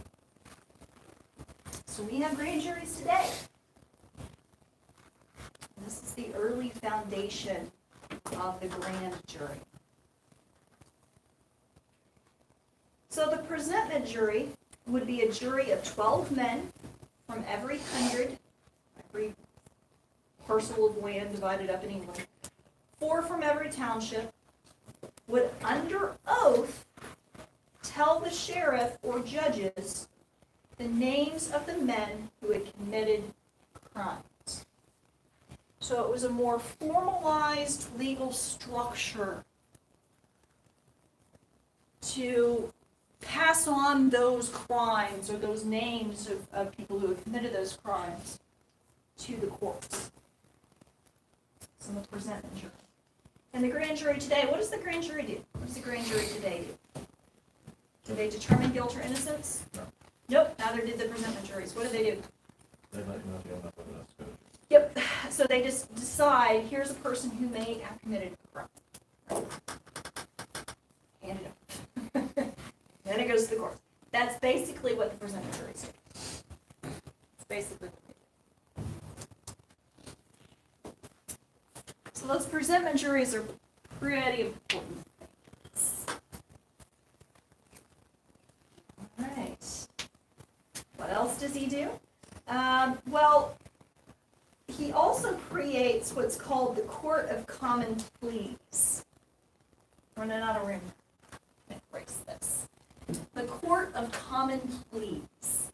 So we have grand juries today. This is the early foundation of the grand jury. So the presentment jury would be a jury of 12 men from every 100, every parcel of land divided up in England, 4 from every township, would under oath tell the sheriff or judges the names of the men who had committed crimes. So it was a more formalized legal structure to pass on those crimes or those names of people who had committed those crimes to the courts. So the presentment jury. And the grand jury today, what does the grand jury do? What does the grand jury today do? Do they determine guilt or innocence? No. Nope, neither did the presentment juries. What do they do? They let you know if you have enough evidence to. Yep, so they just decide, here's a person who may have committed a crime. Right? Hand it up. Then it goes to the court. That's basically what the presentment juries do. It's basically what they do. So those presentment juries are pretty important things. All right. What else does he do? Well, he also creates what's called the Court of Common Pleas. Running out of room. Let me erase this. The Court of Common Pleas.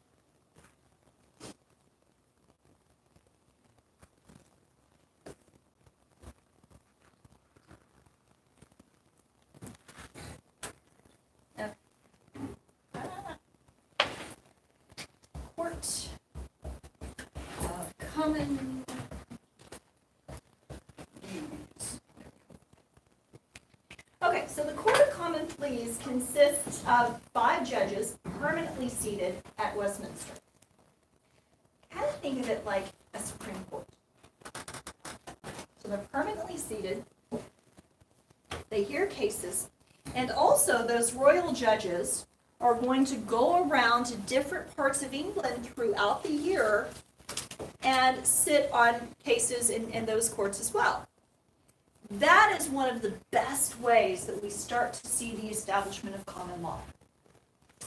Court of Common Pleas. Okay, so the Court of Common Pleas consists of 5 judges permanently seated at Westminster. Kind of think of it like a Supreme Court. So they're permanently seated, they hear cases, and also those royal judges are going to go around to different parts of England throughout the year and sit on cases in those courts as well. that is one of the best ways that we start to see the establishment of common law.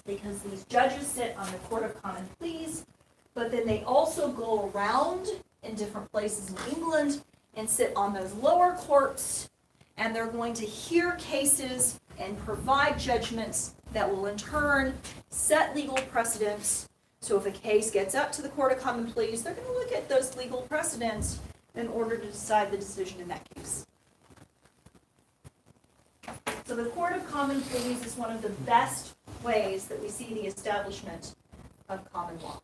Because these judges sit on the Court of Common Pleas, but then they also go around in different places in England and sit on those lower courts, and they're going to hear cases and provide judgments that will in turn set legal precedents. So if a case gets up to the Court of Common Pleas, they're going to look at those legal precedents in order to decide the decision in that case. So the Court of Common Pleas is one of the best ways that we see the establishment of common law.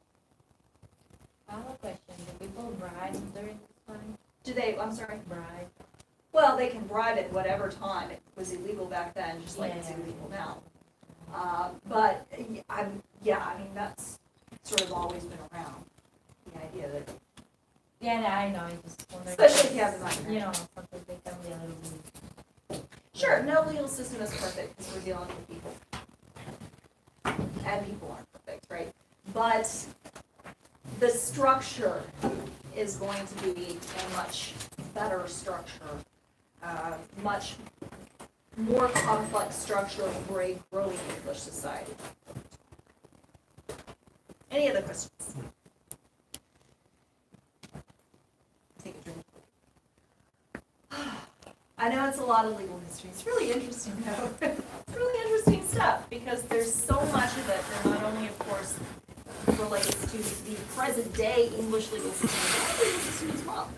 I have a question. Do people bribe during this time? Do they, I'm sorry? Bribe? Well, they can bribe at whatever time. It was illegal back then, just like it's Yeah. illegal now. I mean, that's sort of always been around, the idea that, Yeah, I know. I just wonder. Especially if you have the money. You know, sometimes they can be a little bit. sure, no legal system is perfect because we're dealing with people. And people aren't perfect, right? But the structure is going to be a much better structure, much more complex structure for a growing English society. Any other questions? Take a drink. I know it's a lot of legal history. It's really interesting, though. It's really interesting stuff because there's so much of it that not only, of course, relates to the present day English legal system, but the legal system as well.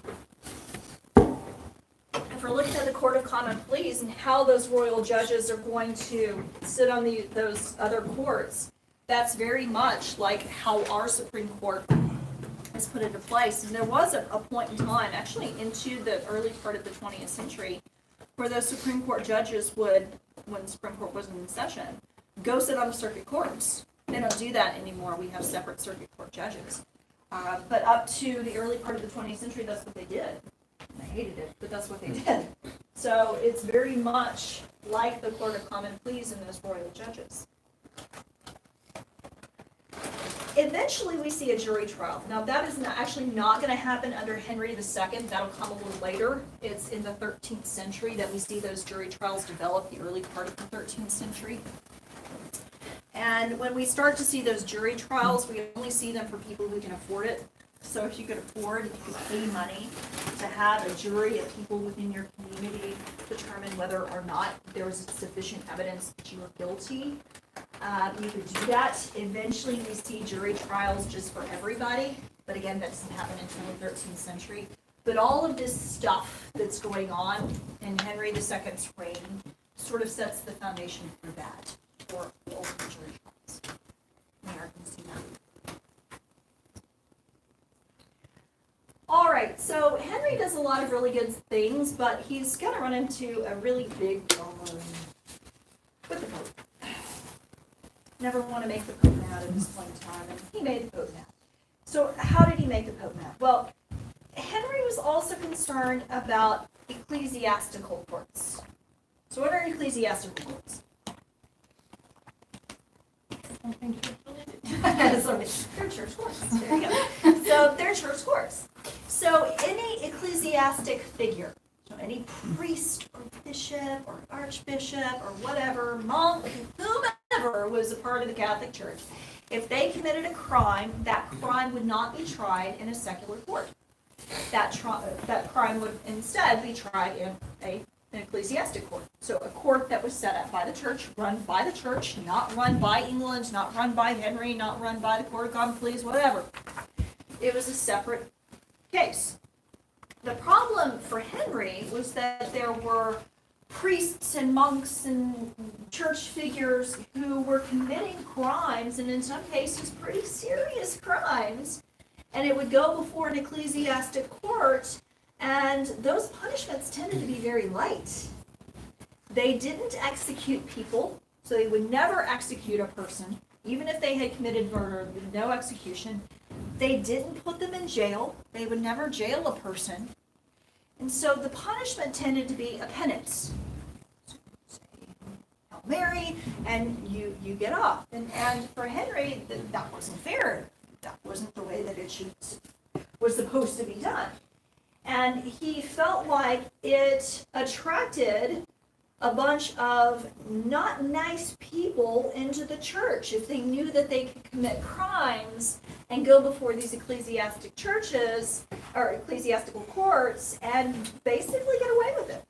If we're looking at the Court of Common Pleas and how those royal judges are going to sit on those other courts, that's very much like how our Supreme Court is put into place. And there was a point in time, actually into the early part of the 20th century, where those Supreme Court judges would, when the Supreme Court wasn't in session, go sit on the circuit courts. They don't do that anymore. We have separate circuit court judges. But up to the early part of the 20th century, that's what they did. I hated it, but that's what they did. So it's very much like the Court of Common Pleas and those royal judges. Eventually, we see a jury trial. Now, that is actually not going to happen under Henry II. That'll come a little later. It's in the 13th century that we see those jury trials develop, the early part of the 13th century. And when we start to see those jury trials, we only see them for people who can afford it. So if you could afford, if you could pay money to have a jury of people within your community determine whether or not there was sufficient evidence that you were guilty, you could do that. Eventually, we see jury trials just for everybody. But again, that doesn't happen until the 13th century. But all of this stuff that's going on in Henry II's reign sort of sets the foundation for that, for ultimate jury trials. Americans see that. All right, so Henry does a lot of really good things, but he's going to run into a really big problem with the Pope. Never want to make the Pope mad at this point in time, and he made the Pope mad. So how did he make the Pope mad? Well, Henry was also concerned about ecclesiastical courts. So what are ecclesiastical courts? Something church-related? They're church courts. There you go. So they're church courts. So any ecclesiastic figure, so any priest or bishop or archbishop or whatever, monk, whomever was a part of the Catholic Church, if they committed a crime, that crime would not be tried in a secular court. That crime would instead be tried in an ecclesiastic court. So a court that was set up by the church, run by the church, not run by England, not run by Henry, not run by the Court of Common Pleas, whatever. It was a separate case. The problem for Henry was that there were priests and monks and church figures who were committing crimes, and in some cases pretty serious crimes, and it would go before an ecclesiastic court, and those punishments tended to be very light. They didn't execute people, so they would never execute a person, even if they had committed murder, no execution. They didn't put them in jail. They would never jail a person. And so the punishment tended to be a penance. Say, Hail Mary, and you get off. And for Henry, that wasn't fair. That wasn't the way that it was supposed to be done. And he felt like it attracted a bunch of not nice people into the church if they knew that they could commit crimes and go before these ecclesiastic churches or ecclesiastical courts and basically get away with it.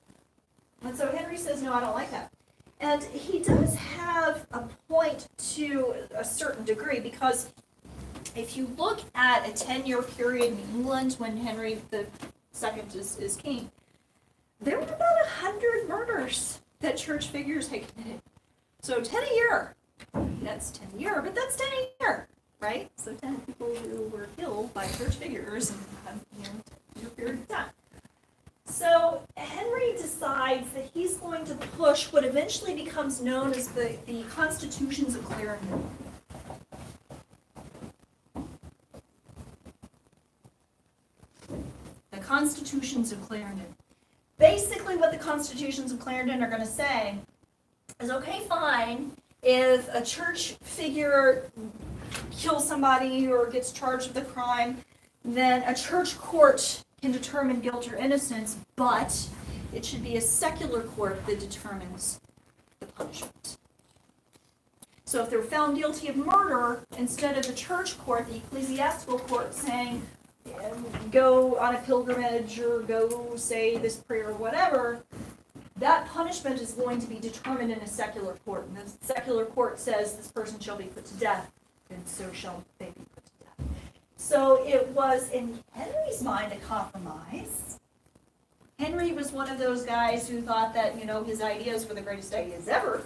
And so Henry says, no, I don't like that. And he does have a point to a certain degree, because if you look at a 10-year period in England when Henry II is king, there were about 100 murders that church figures had committed. So 10 a year. That's 10 a year, but that's 10 a year, right? So 10 people who were killed by church figures in a period of time. So Henry decides that he's going to push what eventually becomes known as the Constitutions of Clarendon. The Constitutions of Clarendon. Basically what the Constitutions of Clarendon are going to say is, okay, fine, if a church figure kills somebody or gets charged with a crime, then a church court can determine guilt or innocence, but it should be a secular court that determines the punishment. So if they're found guilty of murder, instead of the church court, the ecclesiastical court saying, go on a pilgrimage or go say this prayer or whatever, that punishment is going to be determined in a secular court. And the secular court says this person shall be put to death, and so shall they be put to death. So it was, in Henry's mind, a compromise. Henry was one of those guys who thought that, his ideas were the greatest ideas ever,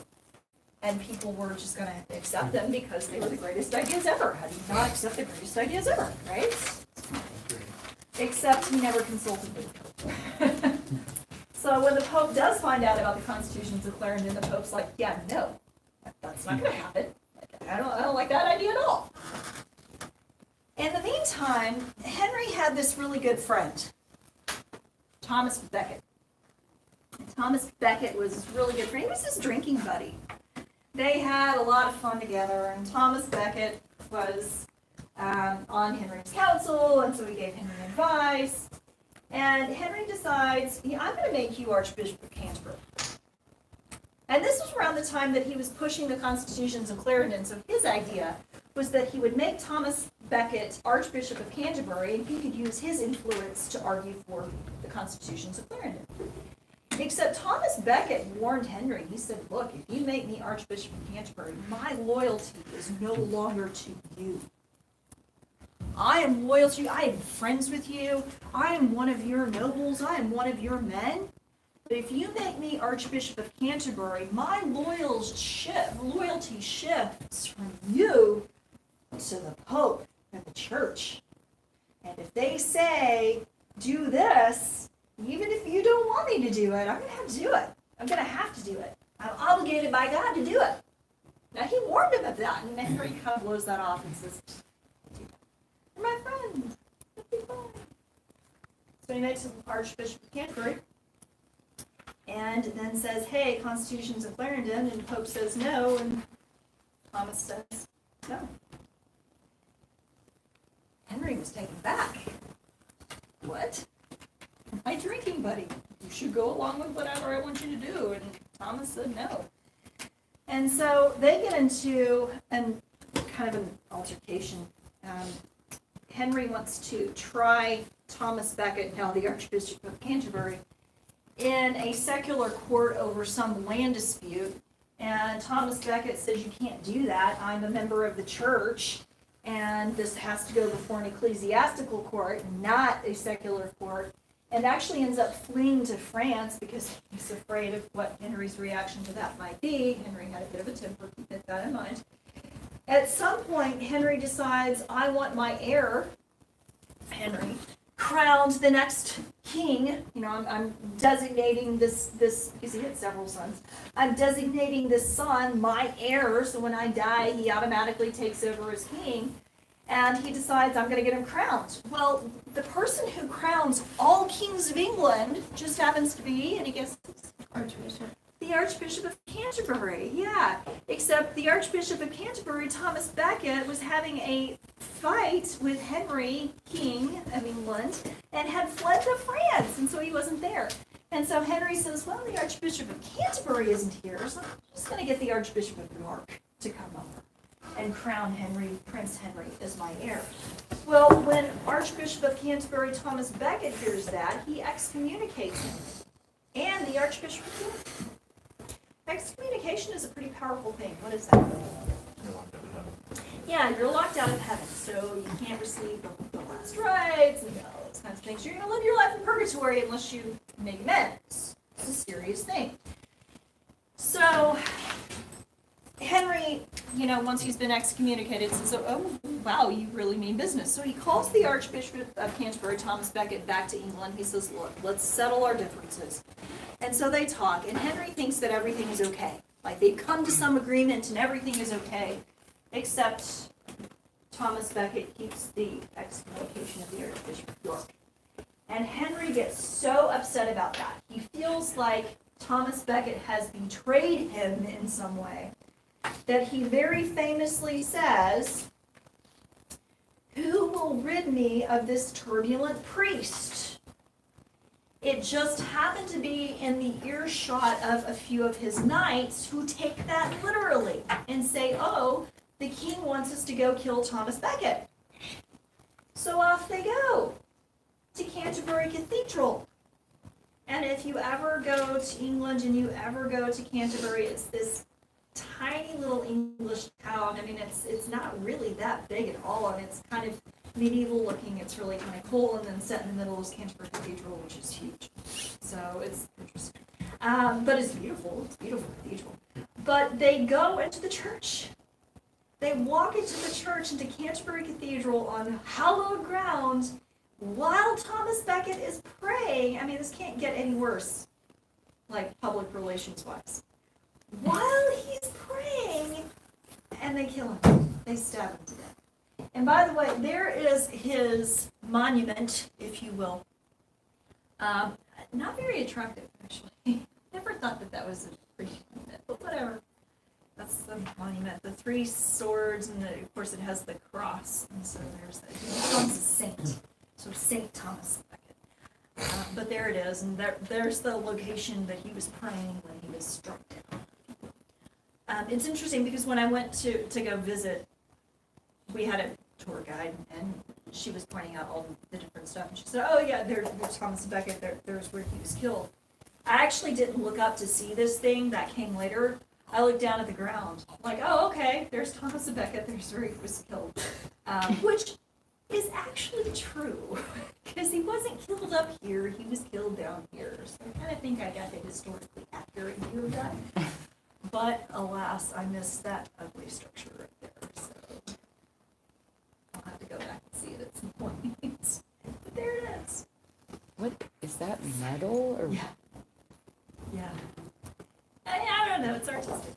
and people were just going to accept them because they were the greatest ideas ever. How do you not accept the greatest ideas ever, right? Except he never consulted with the Pope. So when the Pope does find out about the Constitutions of Clarendon, the Pope's like, yeah, no, that's not going to happen. I don't like that idea at all. In the meantime, Henry had this really good friend, Thomas Becket. And Thomas Becket was this really good friend. He was his drinking buddy. They had a lot of fun together, and Thomas Becket was on Henry's council, and so he gave Henry advice. And Henry decides, I'm going to make you Archbishop of Canterbury. And this was around the time that he was pushing the Constitutions of Clarendon, so his idea was that he would make Thomas Becket Archbishop of Canterbury, and he could use his influence to argue for the Constitutions of Clarendon. Except Thomas Becket warned Henry. He said, look, if you make me Archbishop of Canterbury, my loyalty is no longer to you. I am loyal to you. I am friends with you. I am one of your nobles. I am one of your men. But if you make me Archbishop of Canterbury, my loyalty shifts from you to the Pope and the Church. And if they say, do this, even if you don't want me to do it, I'm going to have to do it. I'm going to have to do it. I'm obligated by God to do it. Now, he warned him of that, and Henry kind of blows that off and says, you're my friend. It'll be fine. So he makes him Archbishop of Canterbury, and then says, hey, Constitutions of Clarendon, and the Pope says no, and Thomas says no. Henry was taken back. What? My drinking buddy. You should go along with whatever I want you to do. And Thomas said no. And so they get into kind of an altercation. Henry wants to try Thomas Becket, now the Archbishop of Canterbury, in a secular court over some land dispute. And Thomas Becket says, you can't do that. I'm a member of the church, and this has to go before an ecclesiastical court, not a secular court. And actually ends up fleeing to France because he's afraid of what Henry's reaction to that might be. Henry had a bit of a temper, keep that in mind. At some point, Henry decides, I want my heir, Henry, crowned the next king. I'm designating this, because he had several sons. I'm designating this son my heir, so when I die, he automatically takes over as king. And he decides, I'm going to get him crowned. Well, the person who crowns all kings of England just happens to be, any guesses? Archbishop. The Archbishop of Canterbury, yeah. Except the Archbishop of Canterbury, Thomas Becket, was having a fight with Henry, King of England, and had fled to France, and so he wasn't there. And so Henry says, well, the Archbishop of Canterbury isn't here, so I'm just going to get the Archbishop of York to come over and crown Henry, Prince Henry, as my heir. Well, when Archbishop of Canterbury Thomas Becket hears that, he excommunicates him and the Archbishop of York. Excommunication is a pretty powerful thing. What is that? You're locked out of heaven. Yeah, you're locked out of heaven, so you can't receive the last rites and all those kinds of things. You're going to live your life in purgatory unless you make amends. It's a serious thing. So, Henry, once he's been excommunicated, says, oh, wow, you really mean business. So he calls the Archbishop of Canterbury, Thomas Becket, back to England. He says, look, let's settle our differences. And so they talk, and Henry thinks that everything is okay. Like, they've come to some agreement, and everything is okay, except Thomas Becket keeps the excommunication of the Archbishop of York. And Henry gets so upset about that. He feels like Thomas Becket has betrayed him in some way, that he very famously says, who will rid me of this turbulent priest? It just happened to be in the earshot of a few of his knights who take that literally and say, oh, the king wants us to go kill Thomas Becket. So off they go to Canterbury Cathedral. And if you ever go to England and you ever go to Canterbury, it's this tiny little English town. I mean, it's not really that big at all, and it's kind of medieval looking. It's really kind of cool, and then set in the middle is Canterbury Cathedral, which is huge. So it's interesting. But it's beautiful. It's a beautiful cathedral. But they go into the church. They walk into the church, into Canterbury Cathedral on hallowed ground, while Thomas Becket is praying. I mean, this can't get any worse, like public relations-wise. While he's praying, and they kill him. They stab him to death. And by the way, there is his monument, if you will. Not very attractive, actually. Never thought that was a pretty monument, but whatever. That's the monument. The 3 swords, and of course it has the cross. And so there's that. He becomes a saint. So Saint Thomas Becket. But there it is, and there's the location that he was praying when he was struck down. It's interesting because when I went to go visit, we had a tour guide, and she was pointing out all the different stuff. And she said, oh yeah, there's Thomas Becket, there's where he was killed. I actually didn't look up to see this thing. That came later. I looked down at the ground, like, oh, okay, there's Thomas Becket, there's where he was killed. Which is actually true, because he wasn't killed up here, he was killed down here. So I kind of think I got the historically accurate view of that. But alas, I missed that ugly structure right there, so I'll have to go back and see it at some point. But there it is. What is that, metal or? Yeah. Yeah. I don't know, it's artistic.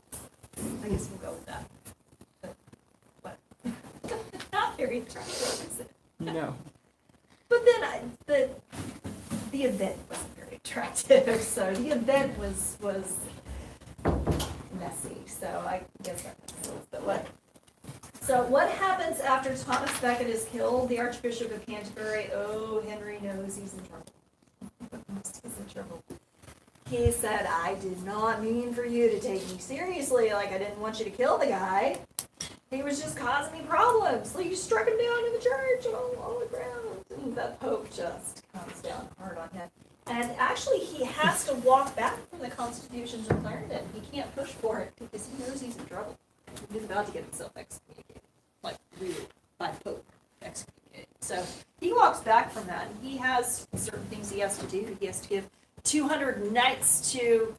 I guess we'll go with that. But what? Not very attractive, is it? No. But then the event wasn't very attractive, so the event was messy, so I guess that makes sense. But what? So what happens after Thomas Becket is killed? The Archbishop of Canterbury, oh, Henry knows he's in trouble. He's in trouble. He said, I did not mean for you to take me seriously, like I didn't want you to kill the guy. He was just causing me problems. Like you struck him down in the church and on the ground. And the Pope just comes down hard on him. And actually, he has to walk back from the constitutions of Clarendon. He can't push for it because he knows he's in trouble. He's about to get himself excommunicated, like really by the Pope excommunicated. So he walks back from that. And he has certain things he has to do. He has to give 200 knights to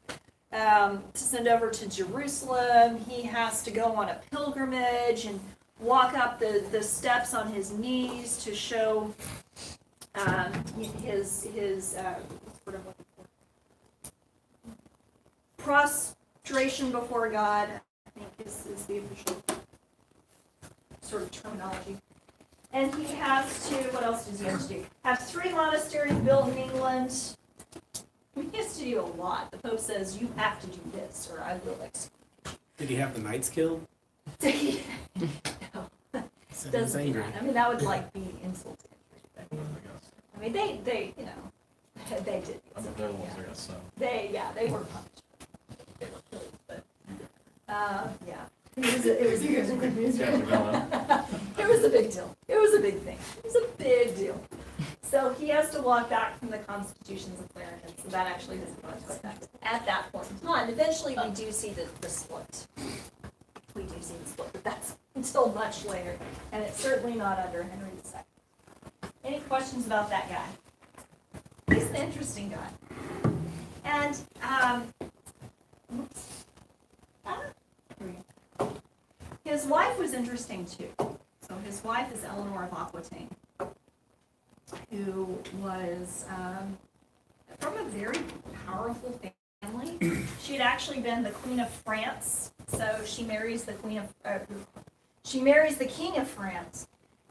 send over to Jerusalem. He has to go on a pilgrimage and walk up the steps on his knees to show his sort of prostration before God, I think is the official sort of terminology. And he has to, what else does he have to do? Have 3 monasteries built in England. He has to do a lot. The Pope says, you have to do this, or I will execute. Did he have the knights killed? No, So he was doesn't do angry. that. I mean, that would like be insulting. I mean, they, you know, they did. I bet they're the ones that got sent. They were punished. They were killed, but, yeah. It was a Guys are going It was a big deal. It was a big thing. It was a big deal. So he has to walk back from the constitutions of Clarendon, so that actually doesn't go into effect at that point in time. Eventually, we do see the split. We do see the split, but that's until much later, and it's certainly not under Henry II. Any questions about that guy? He's an interesting guy. And, whoops. His wife was interesting too. So his wife is Eleanor of Aquitaine, who was from a very powerful family. She had actually been the Queen of France, so she marries the King of France,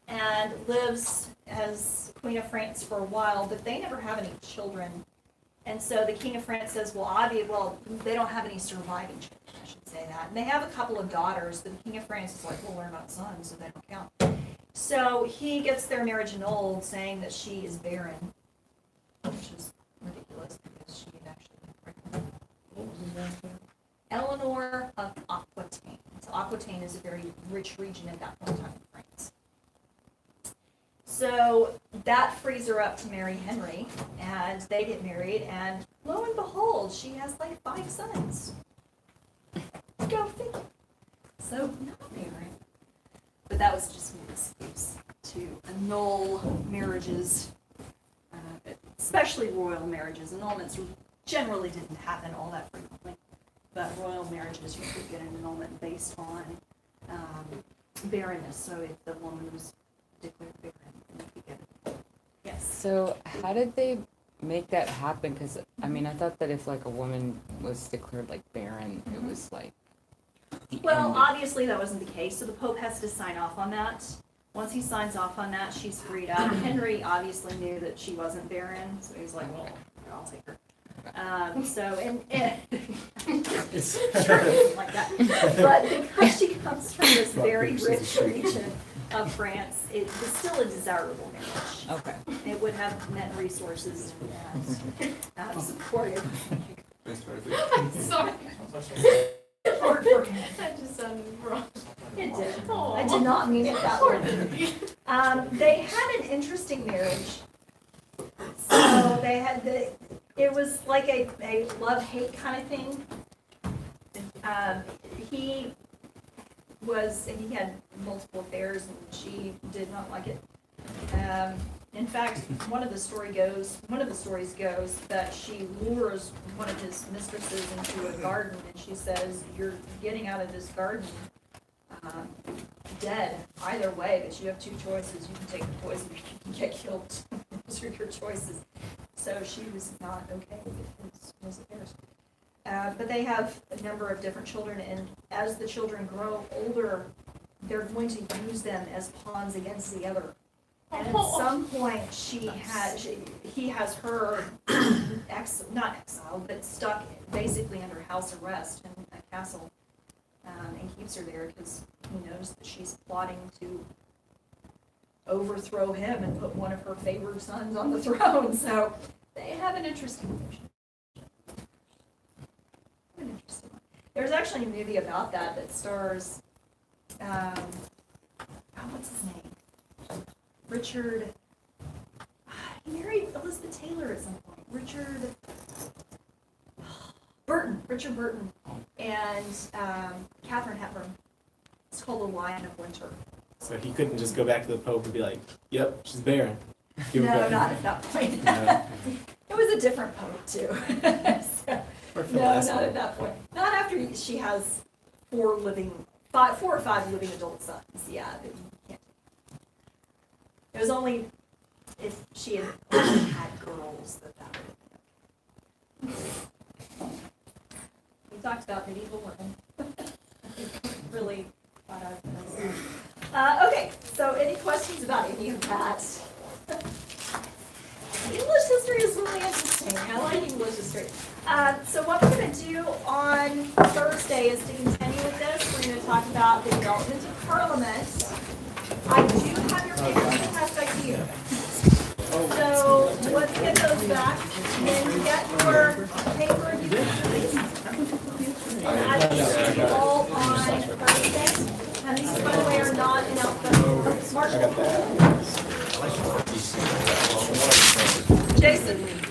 and lives as Queen of France for a while. But they never have any children, and so the King of France says, "Well, they don't have any surviving children." I should say that. And they have a couple of daughters, but the King of France is like, "Well, we're not sons, so they don't count." So he gets their marriage annulled, saying that she is barren, which is ridiculous because she had actually been pregnant. What was his last name? Eleanor of Aquitaine. So Aquitaine is a very rich region at that point in time in France. So that frees her up to marry Henry, and they get married, and lo and behold, she has like 5 sons. Go figure. So not barren. But that was just an excuse to annul marriages, especially royal marriages. Annulments generally didn't happen all that frequently, but royal marriages, you could get an annulment based on barrenness. So if the woman was declared barren, then you could get it. Yes. So how did they make that happen? Because, I mean, I thought that if, like, a woman was declared, like, barren, it was, like, the Well, end of- obviously that wasn't the case, so the Pope has to sign off on that. Once he signs off on that, she's freed up. Henry obviously knew that she wasn't barren, so he's like, well, I'll take her. Sure, he didn't like that. But because she comes from this very rich region of France, it was still a desirable marriage. Okay. It would have meant resources and support. Sorry. That just sounded wrong. It did. I did not mean it that way. They had an interesting marriage. So they had it was like a love-hate kind of thing. He had multiple affairs, and she did not like it. In fact, one of the stories goes that she lures one of his mistresses into a garden, and she says, "You're getting out of this garden dead either way, but you have 2 choices. You can take the poison, or you can get killed. Those are your choices." So she was not okay with his affairs. But they have a number of different children, and as the children grow older, they're going to use them as pawns against the other. And at some point, he has her not exiled, but stuck basically under house arrest in a castle, and keeps her there because he knows that she's plotting to overthrow him and put one of her favored sons on the throne. So they have an interesting relationship. An interesting one. There's actually a movie about that stars, what's his name? Richard. He married Elizabeth Taylor at some point. Richard Burton, and Katharine Hepburn. It's called The Lion of Winter. So he couldn't just go back to the Pope and be like, "Yep, she's barren." Give her No, back. not at that point. No. It was a different Pope too. So, Or for the no, last not one. at that point. Not after she has 4 or 5 living adult sons. Yeah, you can't. It was only if she had only had girls that would have been okay. We talked about medieval women. Really thought out of this. Okay, so any questions about any of that? English history is really interesting. I like English history. So what we're gonna do on Thursday is to continue with this. We're gonna talk about the development of Parliament. I do have your papers to pass back to you. So let's get those back, and then you get your paper, you can and I will see you all on Thursday. And these, by the way, are not in alphabetical. Marshall. Jason.